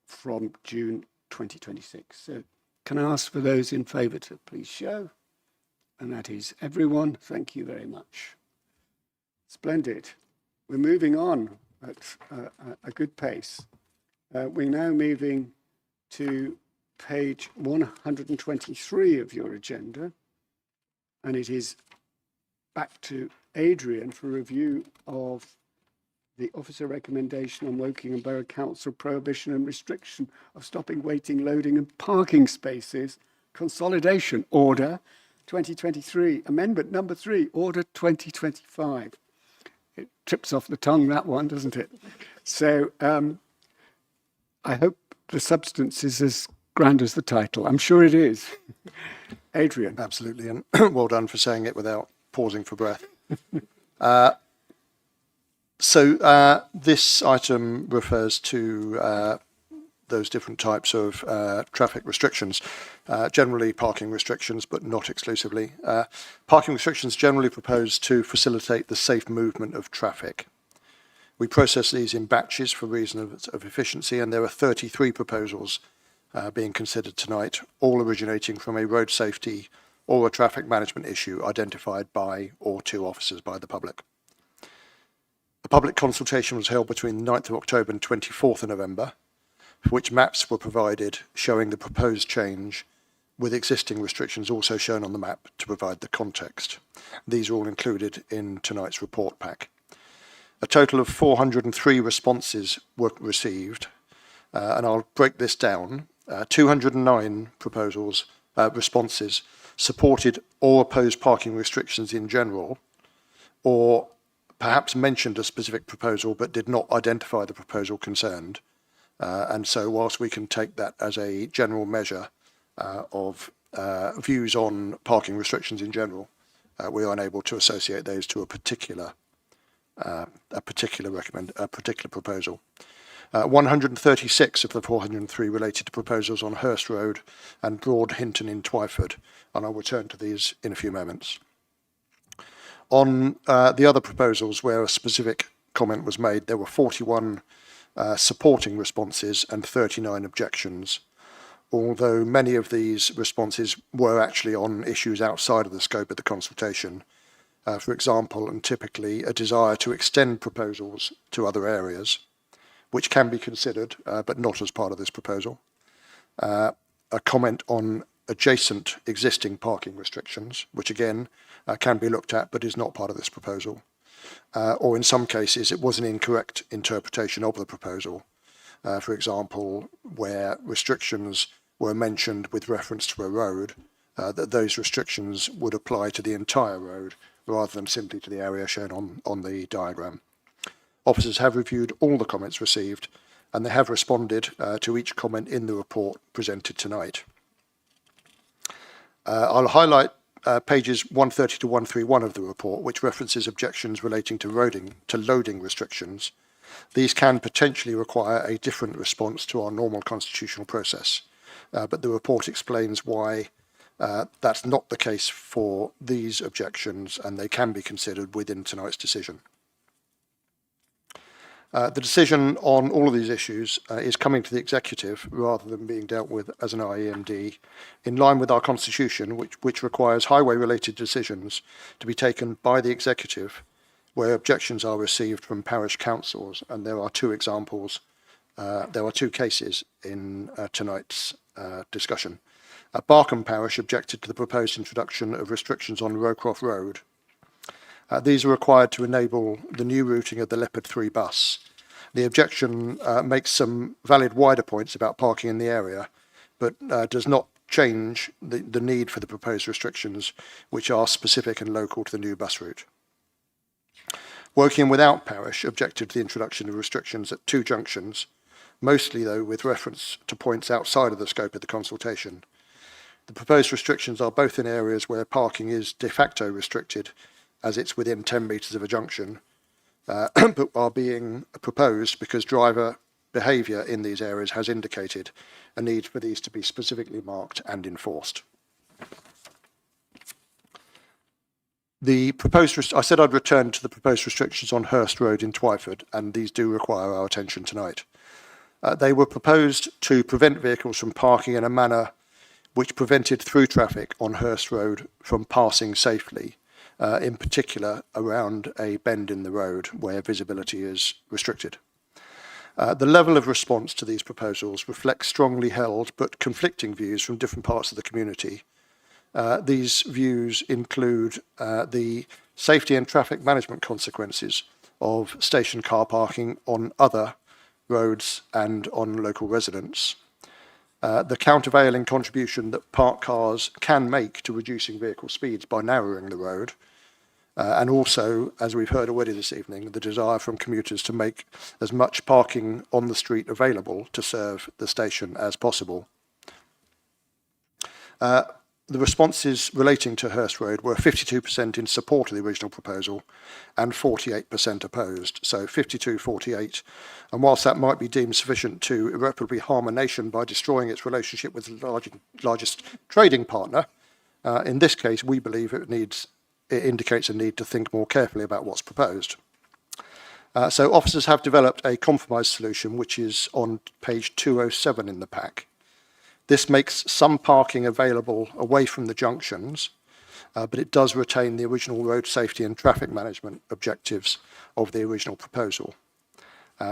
from June 2026. So can I ask for those in favour to please show? And that is everyone. Thank you very much. Splendid. We're moving on at a good pace. We're now moving to page 123 of your agenda, and it is back to Adrian for review of the officer recommendation on Woking and Borough Council prohibition and restriction of stopping, waiting, loading and parking spaces, consolidation order 2023, amendment number 3, order 2025. It trips off the tongue, that one, doesn't it? So I hope the substance is as grand as the title. I'm sure it is. Adrian. Absolutely, and well done for saying it without pausing for breath. So this item refers to those different types of traffic restrictions, generally parking restrictions, but not exclusively. Parking restrictions generally proposed to facilitate the safe movement of traffic. We process these in batches for reasons of efficiency, and there are 33 proposals being considered tonight, all originating from a road safety or a traffic management issue identified by or to officers by the public. A public consultation was held between the 9th of October and 24th of November, for which maps were provided showing the proposed change, with existing restrictions also shown on the map to provide the context. These are all included in tonight's report pack. A total of 403 responses were received, and I'll break this down. 209 responses supported or opposed parking restrictions in general, or perhaps mentioned a specific proposal but did not identify the proposal concerned. And so whilst we can take that as a general measure of views on parking restrictions in general, we are unable to associate those to a particular proposal. 136 of the 403 related to proposals on Hurst Road and Broad Hinton in Twyford, and I'll return to these in a few moments. On the other proposals where a specific comment was made, there were 41 supporting responses and 39 objections, although many of these responses were actually on issues outside of the scope of the consultation. For example, and typically, a desire to extend proposals to other areas, which can be considered, but not as part of this proposal. A comment on adjacent existing parking restrictions, which again can be looked at, but is not part of this proposal. Or in some cases, it was an incorrect interpretation of the proposal. For example, where restrictions were mentioned with reference to a road, that those restrictions would apply to the entire road rather than simply to the area shown on the diagram. Officers have reviewed all the comments received, and they have responded to each comment in the report presented tonight. I'll highlight pages 130 to 131 of the report, which references objections relating to loading restrictions. These can potentially require a different response to our normal constitutional process, but the report explains why that's not the case for these objections, and they can be considered within tonight's decision. The decision on all of these issues is coming to the executive rather than being dealt with as an IEMD, in line with our constitution, which requires highway-related decisions to be taken by the executive where objections are received from parish councils, and there are two examples. There are two cases in tonight's discussion. Barkham Parish objected to the proposed introduction of restrictions on Rowcroft Road. These are required to enable the new routing of the Leopard 3 bus. The objection makes some valid wider points about parking in the area, but does not change the need for the proposed restrictions, which are specific and local to the new bus route. Working without Parish objected to the introduction of restrictions at 2 junctions, mostly though with reference to points outside of the scope of the consultation. The proposed restrictions are both in areas where parking is de facto restricted, as it's within 10 metres of a junction, but are being proposed because driver behaviour in these areas has indicated a need for these to be specifically marked and enforced. I said I'd return to the proposed restrictions on Hurst Road in Twyford, and these do require our attention tonight. They were proposed to prevent vehicles from parking in a manner which prevented through traffic on Hurst Road from passing safely, in particular around a bend in the road where visibility is restricted. The level of response to these proposals reflects strongly held but conflicting views from different parts of the community. These views include the safety and traffic management consequences of station car parking on other roads and on local residents, the countervailing contribution that parked cars can make to reducing vehicle speeds by narrowing the road, and also, as we've heard already this evening, the desire from commuters to make as much parking on the street available to serve the station as possible. The responses relating to Hurst Road were 52% in support of the original proposal and 48% opposed, so 52-48. And whilst that might be deemed sufficient to irreparably harm a nation by destroying its relationship with the largest trading partner, in this case we believe it indicates a need to think more carefully about what's proposed. So officers have developed a compromise solution which is on page 207 in the pack. This makes some parking available away from the junctions, but it does retain the original road safety and traffic management objectives of the original proposal.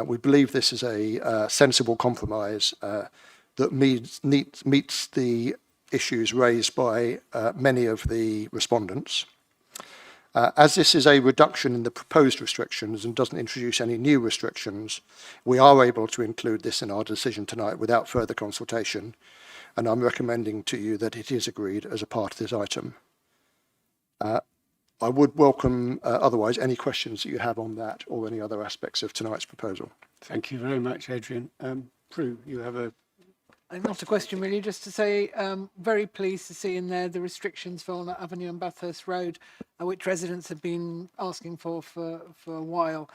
We believe this is a sensible compromise that meets the issues raised by many of the respondents. As this is a reduction in the proposed restrictions and doesn't introduce any new restrictions, we are able to include this in our decision tonight without further consultation, and I'm recommending to you that it is agreed as a part of this item. I would welcome, otherwise, any questions that you have on that or any other aspects of tonight's proposal. Thank you very much, Adrian. Prue, you have a... Not a question really, just to say very pleased to see in there the restrictions for Walnut Avenue and Bathurst Road, which residents have been asking for a while.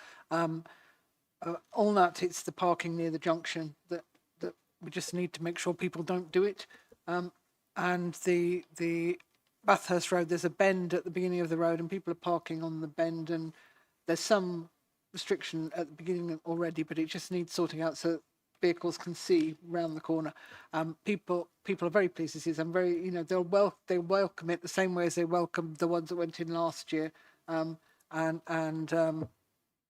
Walnut, it's the parking near the junction that we just need to make sure people don't do it. And the Bathurst Road, there's a bend at the beginning of the road and people are parking on the bend, and there's some restriction at the beginning already, but it just needs sorting out so vehicles can see round the corner. People are very pleased to see this. I'm very, they welcome it the same way as they welcomed the ones that went in last year.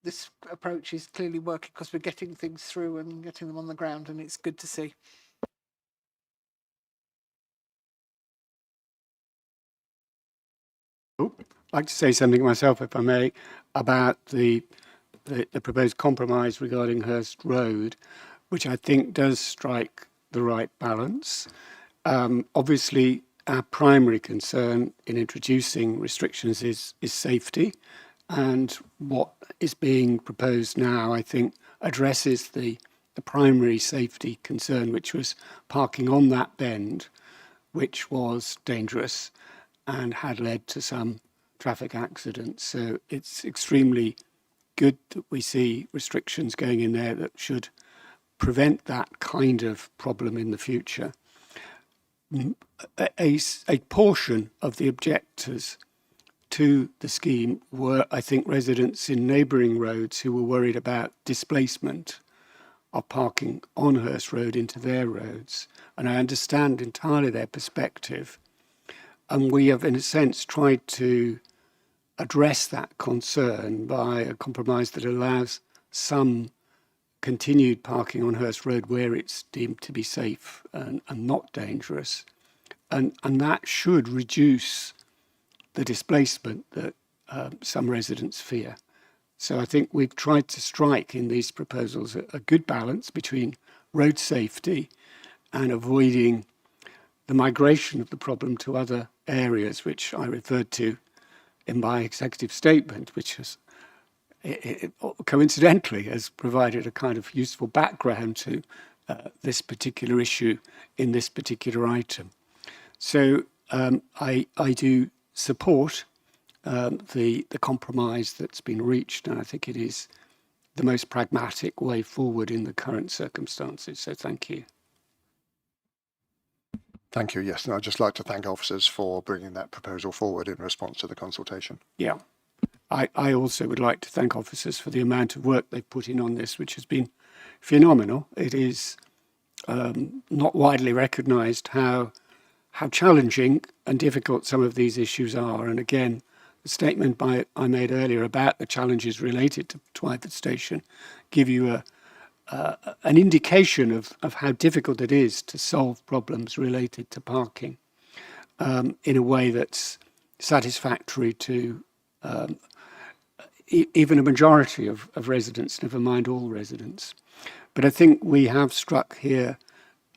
This approach is clearly working because we're getting things through and getting them on the ground, and it's good to see. I'd like to say something myself, if I may, about the proposed compromise regarding Hurst Road, which I think does strike the right balance. Obviously, our primary concern in introducing restrictions is safety, and what is being proposed now, I think, addresses the primary safety concern, which was parking on that bend, which was dangerous and had led to some traffic accidents. So it's extremely good that we see restrictions going in there that should prevent that kind of problem in the future. A portion of the objectors to the scheme were, I think, residents in neighbouring roads who were worried about displacement of parking on Hurst Road into their roads. And I understand entirely their perspective. And we have, in a sense, tried to address that concern by a compromise that allows some continued parking on Hurst Road where it's deemed to be safe and not dangerous. And that should reduce the displacement that some residents fear. So I think we've tried to strike in these proposals a good balance between road safety and avoiding the migration of the problem to other areas, which I referred to in my executive statement, which is coincidentally has provided a kind of useful background to this particular issue in this particular item. So I do support the compromise that's been reached, and I think it is the most pragmatic way forward in the current circumstances. So thank you. Thank you. Yes, and I'd just like to thank officers for bringing that proposal forward in response to the consultation. Yeah. I also would like to thank officers for the amount of work they've put in on this, which has been phenomenal. It is not widely recognised how challenging and difficult some of these issues are. And again, the statement I made earlier about the challenges related to Twyford Station give you an indication of how difficult it is to solve problems related to parking in a way that's satisfactory to even a majority of residents, never mind all residents. But I think we have struck here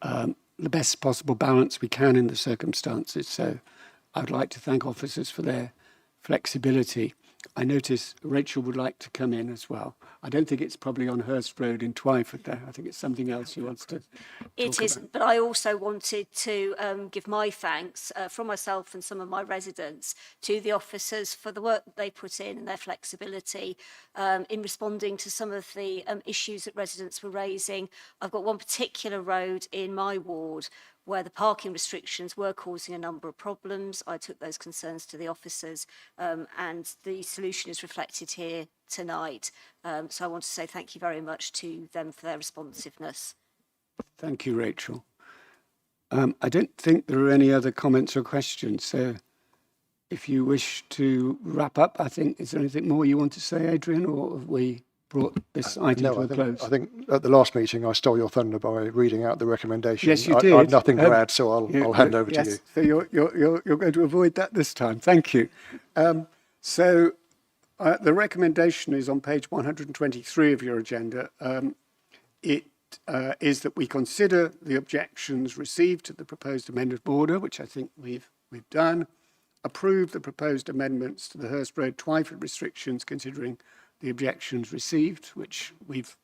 the best possible balance we can in the circumstances. So I'd like to thank officers for their flexibility. I notice Rachel would like to come in as well. I don't think it's probably on Hurst Road in Twyford there. I think it's something else she wants to It isn't, but I also wanted to give my thanks from myself and some of my residents to the officers for the work that they put in and their flexibility in responding to some of the issues that residents were raising. I've got one particular road in my ward where the parking restrictions were causing a number of problems. I took those concerns to the officers and the solution is reflected here tonight. So I want to say thank you very much to them for their responsiveness. Thank you, Rachel. I don't think there are any other comments or questions. So if you wish to wrap up, I think, is there anything more you want to say, Adrian, or have we brought this item to a close? I think at the last meeting I stole your thunder by reading out the recommendation. Yes, you did. I have nothing to add, so I'll hand over to you. So you're going to avoid that this time. Thank you. So the recommendation is on page 123 of your agenda. It is that we consider the objections received to the proposed amended order, which I think we've done, approve the proposed amendments to the Hurst Road Twyford restrictions considering the objections received, which we've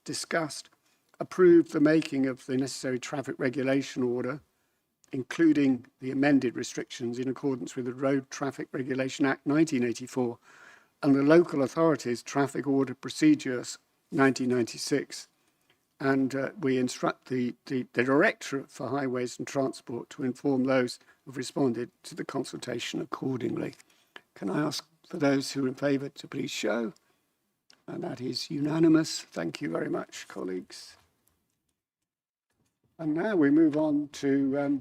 discussed, approve the making of the necessary traffic regulation order, including the amended restrictions in accordance with the Road Traffic Regulation Act 1984 and the Local Authorities Traffic Order Procedures 1996. And we instruct the Directorate for Highways and Transport to inform those who've responded to the consultation accordingly. Can I ask for those who are in favour to please show? And that is unanimous. Thank you very much, colleagues. And now we move on to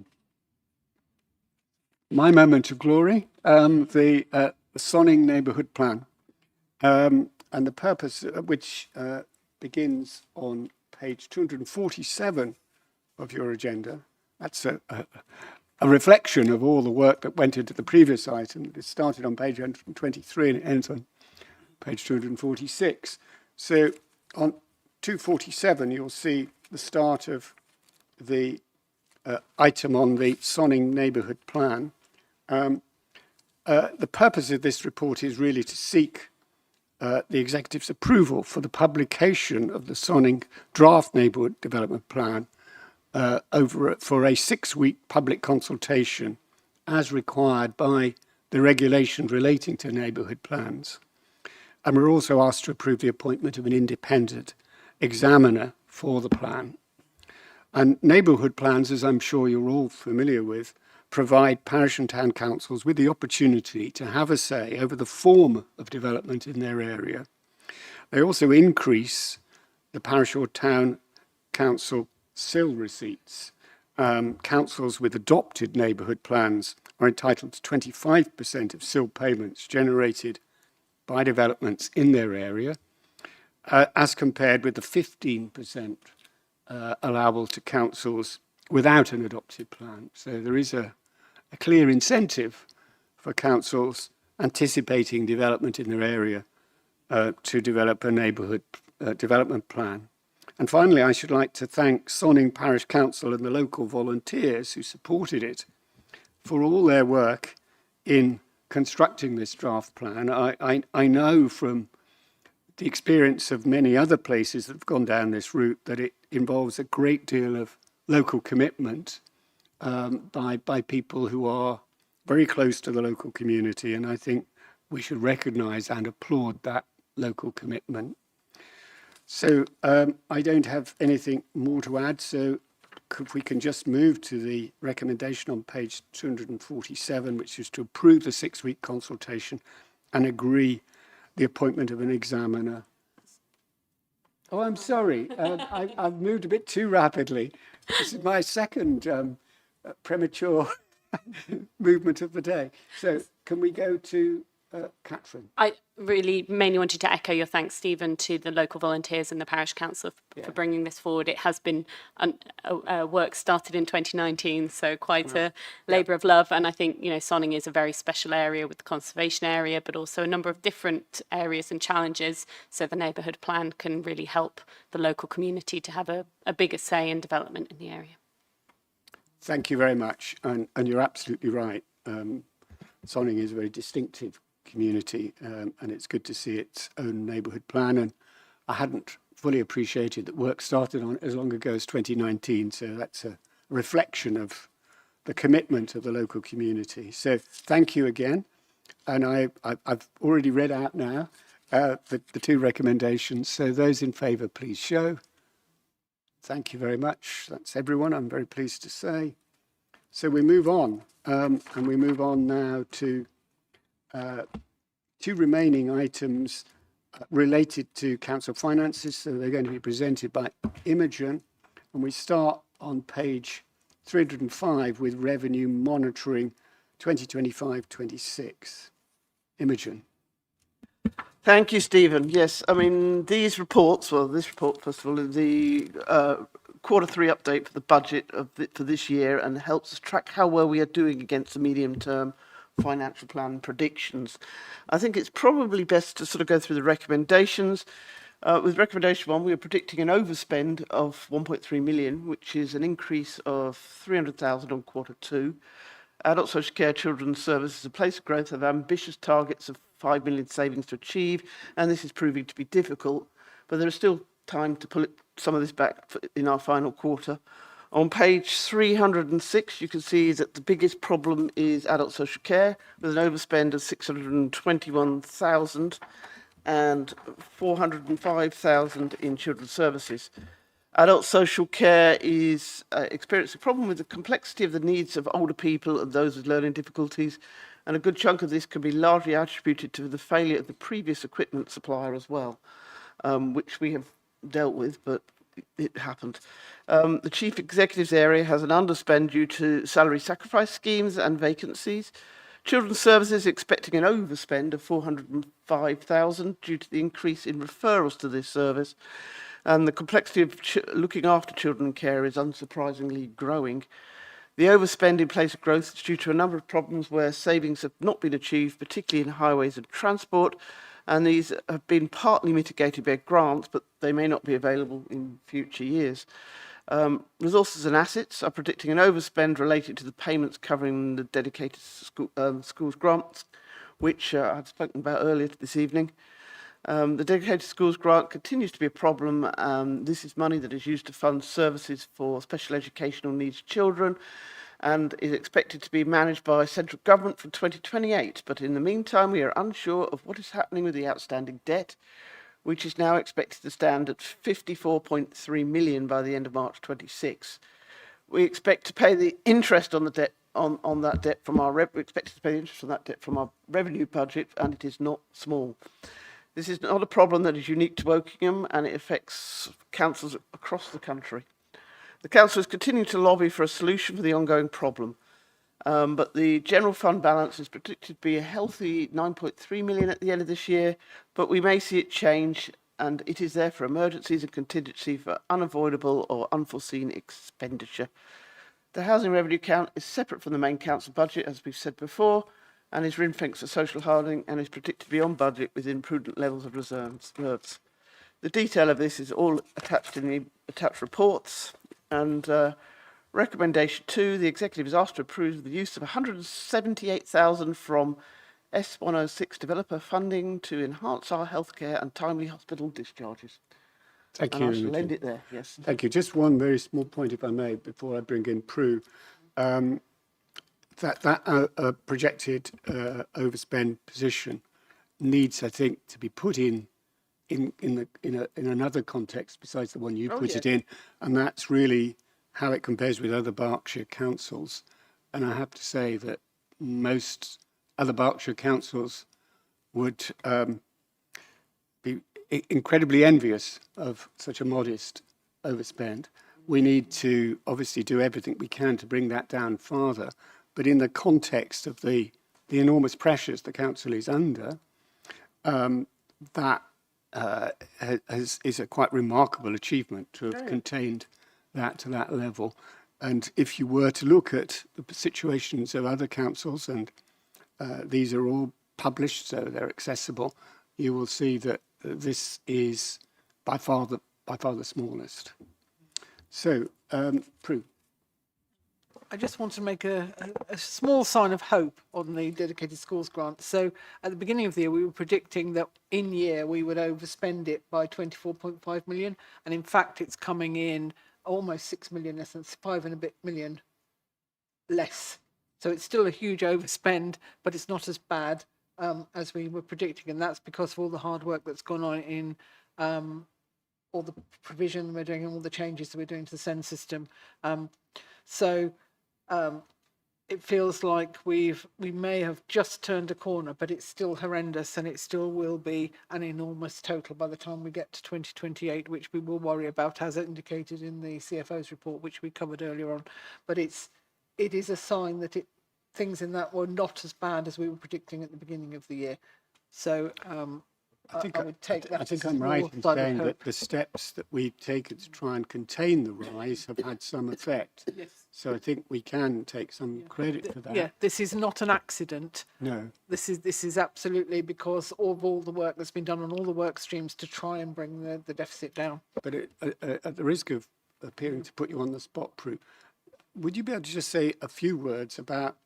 my moment of glory, the Sonning Neighbourhood Plan, and the purpose of which begins on page 247 of your agenda. That's a reflection of all the work that went into the previous item. It started on page 123 and it ends on page 246. So on 247, you'll see the start of the item on the Sonning Neighbourhood Plan. The purpose of this report is really to seek the Executive's approval for the publication of the Sonning Draft Neighbourhood Development Plan for a 6-week public consultation as required by the regulations relating to neighbourhood plans. And we're also asked to approve the appointment of an independent examiner for the plan. And neighbourhood plans, as I'm sure you're all familiar with, provide parish and town councils with the opportunity to have a say over the form of development in their area. They also increase the parish or town council SIL receipts. Councils with adopted neighbourhood plans are entitled to 25% of SIL payments generated by developments in their area, as compared with the 15% allowable to councils without an adopted plan. So there is a clear incentive for councils anticipating development in their area to develop a neighbourhood development plan. And finally, I should like to thank Sonning Parish Council and the local volunteers who supported it for all their work in constructing this draft plan. I know from the experience of many other places that have gone down this route that it involves a great deal of local commitment by people who are very close to the local community, and I think we should recognise and applaud that local commitment. So I don't have anything more to add, so if we can just move to the recommendation on page 247, which is to approve the 6-week consultation and agree the appointment of an examiner. Oh, I'm sorry. I've moved a bit too rapidly. This is my second premature movement of the day. So can we go to Catherine? I really mainly wanted to echo your thanks, Stephen, to the local volunteers and the parish council for bringing this forward. It has been work started in 2019, so quite a labour of love. And I think, you know, Sonning is a very special area with the conservation area, but also a number of different areas and challenges. So the neighbourhood plan can really help the local community to have a bigger say in development in the area. Thank you very much. And you're absolutely right. Sonning is a very distinctive community, and it's good to see its own neighbourhood plan. And I hadn't fully appreciated that work started on it as long ago as 2019. So that's a reflection of the commitment of the local community. So thank you again. And I've already read out now the two recommendations. So those in favour, please show. Thank you very much. That's everyone, I'm very pleased to say. So we move on, and we move on now to two remaining items related to council finances. So they're going to be presented by Imogen, and we start on page 305 with revenue monitoring 2025-26. Imogen. Thank you, Stephen. Yes, I mean, these reports, well, this report, first of all, is the Q3 update for the budget for this year and helps us track how well we are doing against the medium-term financial plan predictions. I think it's probably best to sort of go through the recommendations. With recommendation 1, we are predicting an overspend of 1.3 million, which is an increase of 300,000 on Q2. Adult social care children's services, a place of growth, have ambitious targets of 5 million savings to achieve, and this is proving to be difficult, but there is still time to pull some of this back in our final quarter. On page 306, you can see that the biggest problem is adult social care, with an overspend of 621,000 and 405,000 in children's services. Adult social care is experiencing a problem with the complexity of the needs of older people and those with learning difficulties, and a good chunk of this can be largely attributed to the failure of the previous equipment supplier as well, which we have dealt with, but it happened. The chief executive's area has an underspend due to salary sacrifice schemes and vacancies. Children's services expecting an overspend of 405,000 due to the increase in referrals to this service. And the complexity of looking after children in care is unsurprisingly growing. The overspend in place of growth is due to a number of problems where savings have not been achieved, particularly in highways and transport, and these have been partly mitigated by grants, but they may not be available in future years. Resources and assets are predicting an overspend related to the payments covering the dedicated schools grants, which I've spoken about earlier this evening. The dedicated schools grant continues to be a problem. This is money that is used to fund services for special educational needs children and is expected to be managed by central government from 2028. But in the meantime, we are unsure of what is happening with the outstanding debt, which is now expected to stand at 54.3 million by the end of March 26. We expect to pay the interest on the debt on that debt from our we expected to pay the interest on that debt from our revenue budget, and it is not small. This is not a problem that is unique to Wokingham, and it affects councils across the country. The council is continuing to lobby for a solution for the ongoing problem, but the general fund balance is predicted to be a healthy 9.3 million at the end of this year, but we may see it change, and it is there for emergencies and contingency for unavoidable or unforeseen expenditure. The housing revenue account is separate from the main council budget, as we've said before, and is ring-fenced for social housing and is predicted to be on budget within prudent levels of reserves. The detail of this is all attached in the attached reports. And recommendation 2, the executive is asked to approve the use of 178,000 from S106 developer funding to enhance our healthcare and timely hospital discharges. Thank And I you. shall Imogen. end it there, yes. Thank you. Just one very small point, if I may, before I bring in Prue. That projected overspend position needs, I think, to be put in another context besides the one you put it in, and that's really how it compares with other Berkshire councils. And I have to say that most other Berkshire councils would be incredibly envious of such a modest overspend. We need to obviously do everything we can to bring that down farther, but in the context of the enormous pressures the council is under, that is a quite remarkable achievement to have contained that to that level. And if you were to look at the situations of other councils, and these are all published, so they're accessible, you will see that this is by far the smallest. So, Prue. I just want to make a small sign of hope on the dedicated schools grant. So at the beginning of the year, we were predicting that in year we would overspend it by 24.5 million. And in fact, it's coming in almost 6 million less, than 5 and a bit million less. So it's still a huge overspend, but it's not as bad as we were predicting. And that's because of all the hard work that's gone on in all the provision we're doing and all the changes that we're doing to the SEND system. It feels like we may have just turned a corner, but it's still horrendous, and it still will be an enormous total by the time we get to 2028, which we will worry about, as indicated in the CFO's report, which we covered earlier on. But it is a sign that things in that were not as bad as we were predicting at the beginning of the year. So I would take that. I think as a I'm right small in sign of saying hope. that the steps that we've taken to try and contain the rise have had some effect. Yes. So I think we can take some credit for that. Yeah, this is not an accident. No. This is absolutely because of all the work that's been done on all the work streams to try and bring the deficit down. But at the risk of appearing to put you on the spot, Prue, would you be able to just say a few words about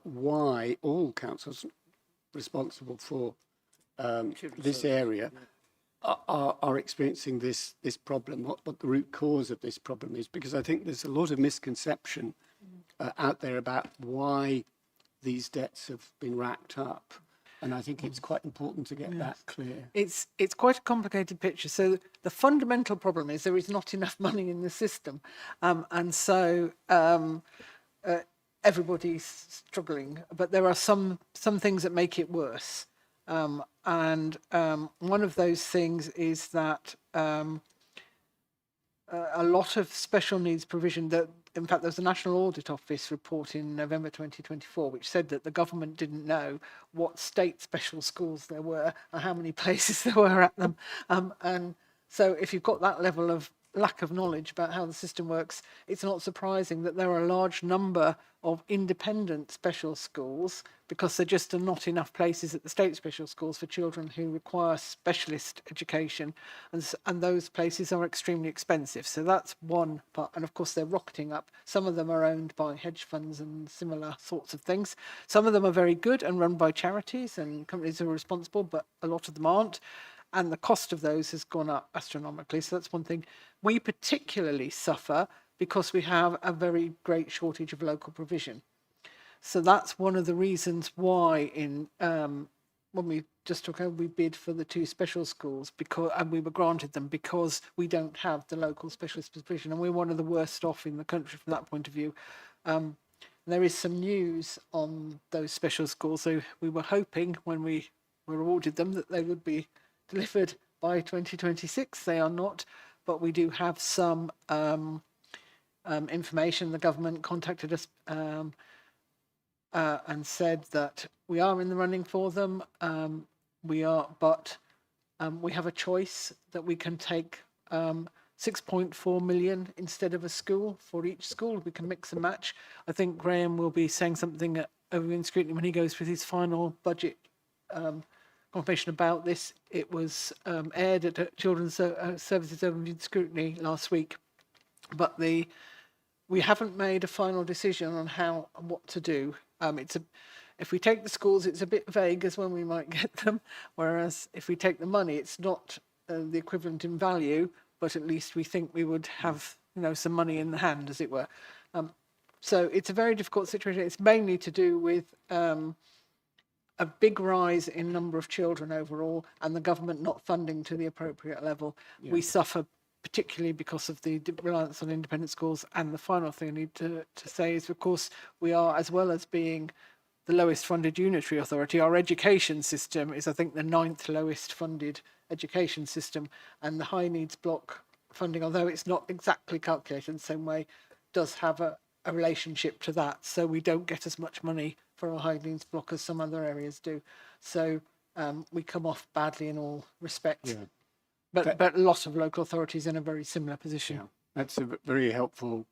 why all councils responsible for this area are experiencing this problem, what the root cause of this problem is? Because I think there's a lot of misconception out there about why these debts have been racked up. And I think it's quite important to get that clear. It's quite a complicated picture. So the fundamental problem is there is not enough money in the system, and so everybody's struggling. But there are some things that make it worse, and one of those things is that a lot of special needs provision that. In fact, there's a National Audit Office report in November 2024 which said that the government didn't know what state special schools there were and how many places there were at them. And so if you've got that level of lack of knowledge about how the system works, it's not surprising that there are a large number of independent special schools because there just are not enough places at the state special schools for children who require specialist education, and those places are extremely expensive. So that's one part, and of course they're rocketing up. Some of them are owned by hedge funds and similar sorts of things. Some of them are very good and run by charities and companies who are responsible, but a lot of them aren't. And the cost of those has gone up astronomically. So that's one thing. We particularly suffer because we have a very great shortage of local provision. So that's one of the reasons why when we just took over, we bid for the 2 special schools and we were granted them because we don't have the local specialist provision, and we're one of the worst off in the country from that point of view. There is some news on those special schools. So we were hoping when we were awarded them that they would be delivered by 2026. They are not, but we do have some information. The government contacted us and said that we are in the running for them. We have a choice that we can take 6.4 million instead of a school for each school. We can mix and match. I think Graham will be saying something over in scrutiny when he goes with his final budget confirmation about this. It was aired at Children's Services Over Scrutiny last week, but we haven't made a final decision on what to do. If we take the schools, it's a bit vague as when we might get them, whereas if we take the money, it's not the equivalent in value, but at least we think we would have, some money in the hand, as it were. So it's a very difficult situation. It's mainly to do with a big rise in number of children overall, and the government not funding to the appropriate level. Yeah. We suffer particularly because of the reliance on independent schools. And the final thing I need to say is, of course, we are, as well as being the lowest funded unitary authority, our education system is, I think, the 9th lowest funded education system, and the high needs block funding, although it's not exactly calculated in the same way, does have a relationship to that. So we don't get as much money for our high needs block as some other areas do. So we come off badly in all respects. Yeah. But a lot of local authorities in a very similar position. Yeah. That's a very helpful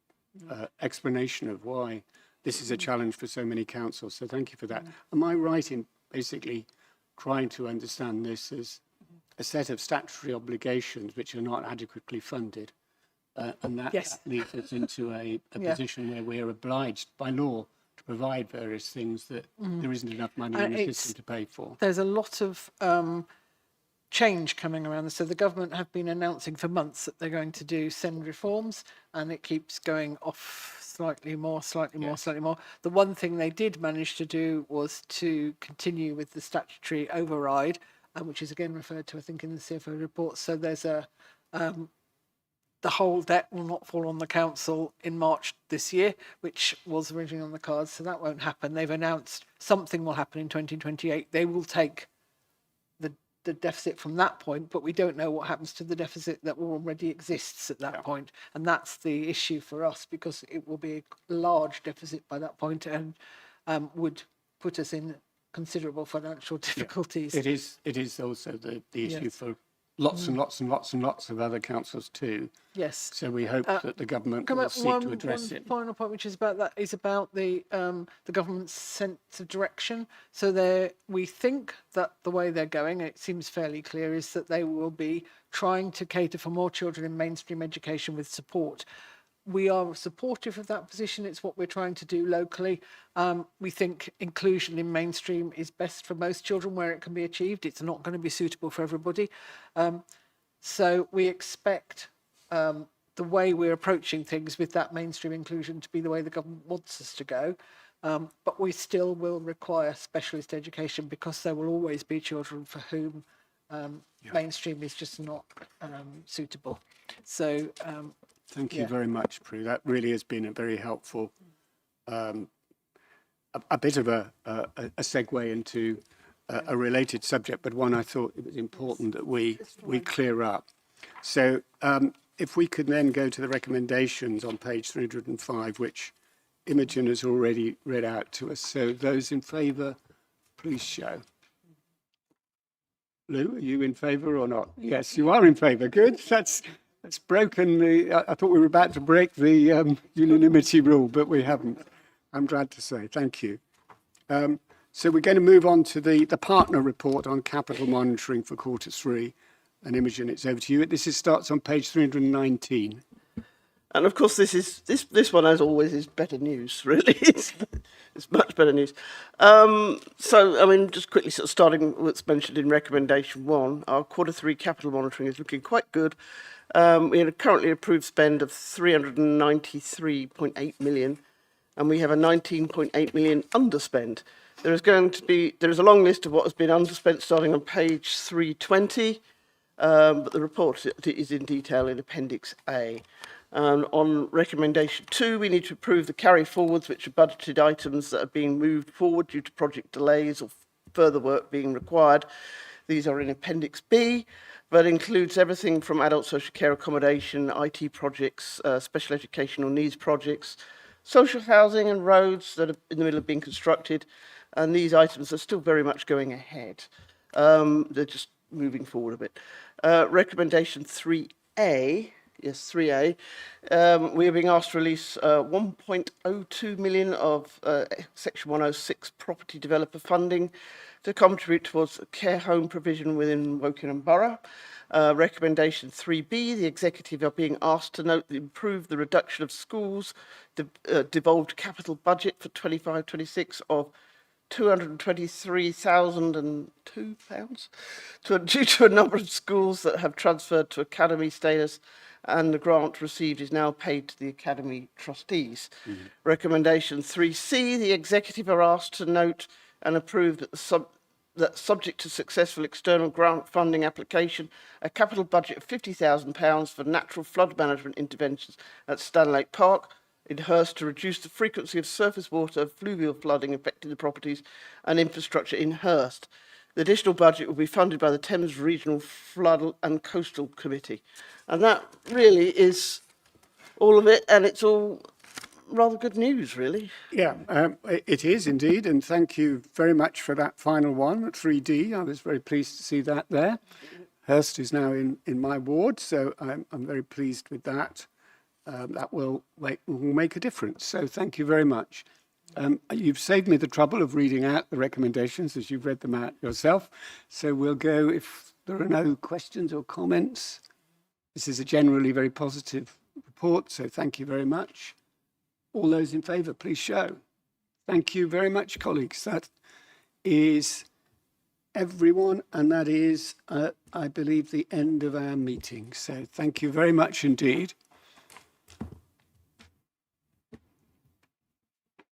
explanation of why this is a challenge for so many councils. So thank you for that. Am I right in basically trying to understand this as a set of statutory obligations which are not adequately funded? And that leads us into a position where we're obliged by law to provide various things that there isn't enough money in the system to pay for. There's a lot of change coming around. So the government have been announcing for months that they're going to do SEND reforms, and it keeps going off slightly more. The one thing they did manage to do was to continue with the statutory override, which is again referred to, I think, in the CFO report. So there's the whole debt will not fall on the council in March this year, which was originally on the cards. So that won't happen. They've announced something will happen in 2028. They will take the deficit from that point, but we don't know what happens to the deficit that already exists at that point. And that's the issue for us, because it will be a large deficit by that point and would put us in considerable financial difficulties. It is also the issue for lots and lots of other councils too. Yes. So we hope that the government will seek to address it. One final point, which is about that, is about the government's sense of direction. So we think that the way they're going, and it seems fairly clear, is that they will be trying to cater for more children in mainstream education with support. We are supportive of that position. It's what we're trying to do locally. We think inclusion in mainstream is best for most children where it can be achieved. It's not going to be suitable for everybody. So we expect the way we're approaching things with that mainstream inclusion to be the way the government wants us to go. But we still will require specialist education, because there will always be children for whom mainstream is just not suitable. So thank you very much, Prue. That really has been a very helpful, a bit of a segue into a related subject, but one I thought it was important that we clear up. So if we could then go to the recommendations on page 305, which Imogen has already read out to us. So those in favour, please show. Lou, are you in favour or not? Yes, you are in favour. Good. That's broken the. I thought we were about to break the unanimity rule, but we haven't. I'm glad to say. Thank you. So we're going to move on to the partner report on capital monitoring for Q3. And Imogen, it's over to you. This starts on page 319. And of course, this one, as always, is better news. Really, it's much better news. So, I mean, just quickly, sort of starting with what's mentioned in recommendation 1, our Q3 capital monitoring is looking quite good. We have a currently approved spend of 393.8 million, and we have a 19.8 million underspend. There is a long list of what has been underspent starting on page 320, but the report is in detail in Appendix A. On recommendation 2, we need to approve the carry forwards, which are budgeted items that are being moved forward due to project delays or further work being required. These are in Appendix B, but includes everything from adult social care accommodation, IT projects, special educational needs projects, social housing and roads that are in the middle of being constructed. And these items are still very much going ahead. They're just moving forward a bit. Recommendation 3A. Yes, 3A. We are being asked to release 1.02 million of Section 106 property developer funding to contribute towards care home provision within Wokingham Borough. Recommendation 3B, the executive are being asked to improve the reduction of schools' devolved capital budget for 25-26 of £223,002 due to a number of schools that have transferred to academy status, and the grant received is now paid to the academy trustees. Recommendation 3C, the executive are asked to note and approve that that subject to successful external grant funding application, a capital budget of £50,000 for natural flood management interventions at Stanlake Park in Hurst to reduce the frequency of surface water fluvial flooding affecting the properties and infrastructure in Hurst. The additional budget will be funded by the Thames Regional Flood and Coastal Committee. And that really is all of it, and it's all rather good news, really. Yeah, it is indeed, and thank you very much for that final one at 3D. I was very pleased to see that there. Hurst is now in my ward, so I'm very pleased with that. That will make a difference, so thank you very much. You've saved me the trouble of reading out the recommendations as you've read them out yourself, so we'll go, if there are no questions or comments. This is a generally very positive report, so thank you very much. All those in favour, please show. Thank you very much, colleagues. That is everyone, and that is, I believe, the end of our meeting. So thank you very much indeed.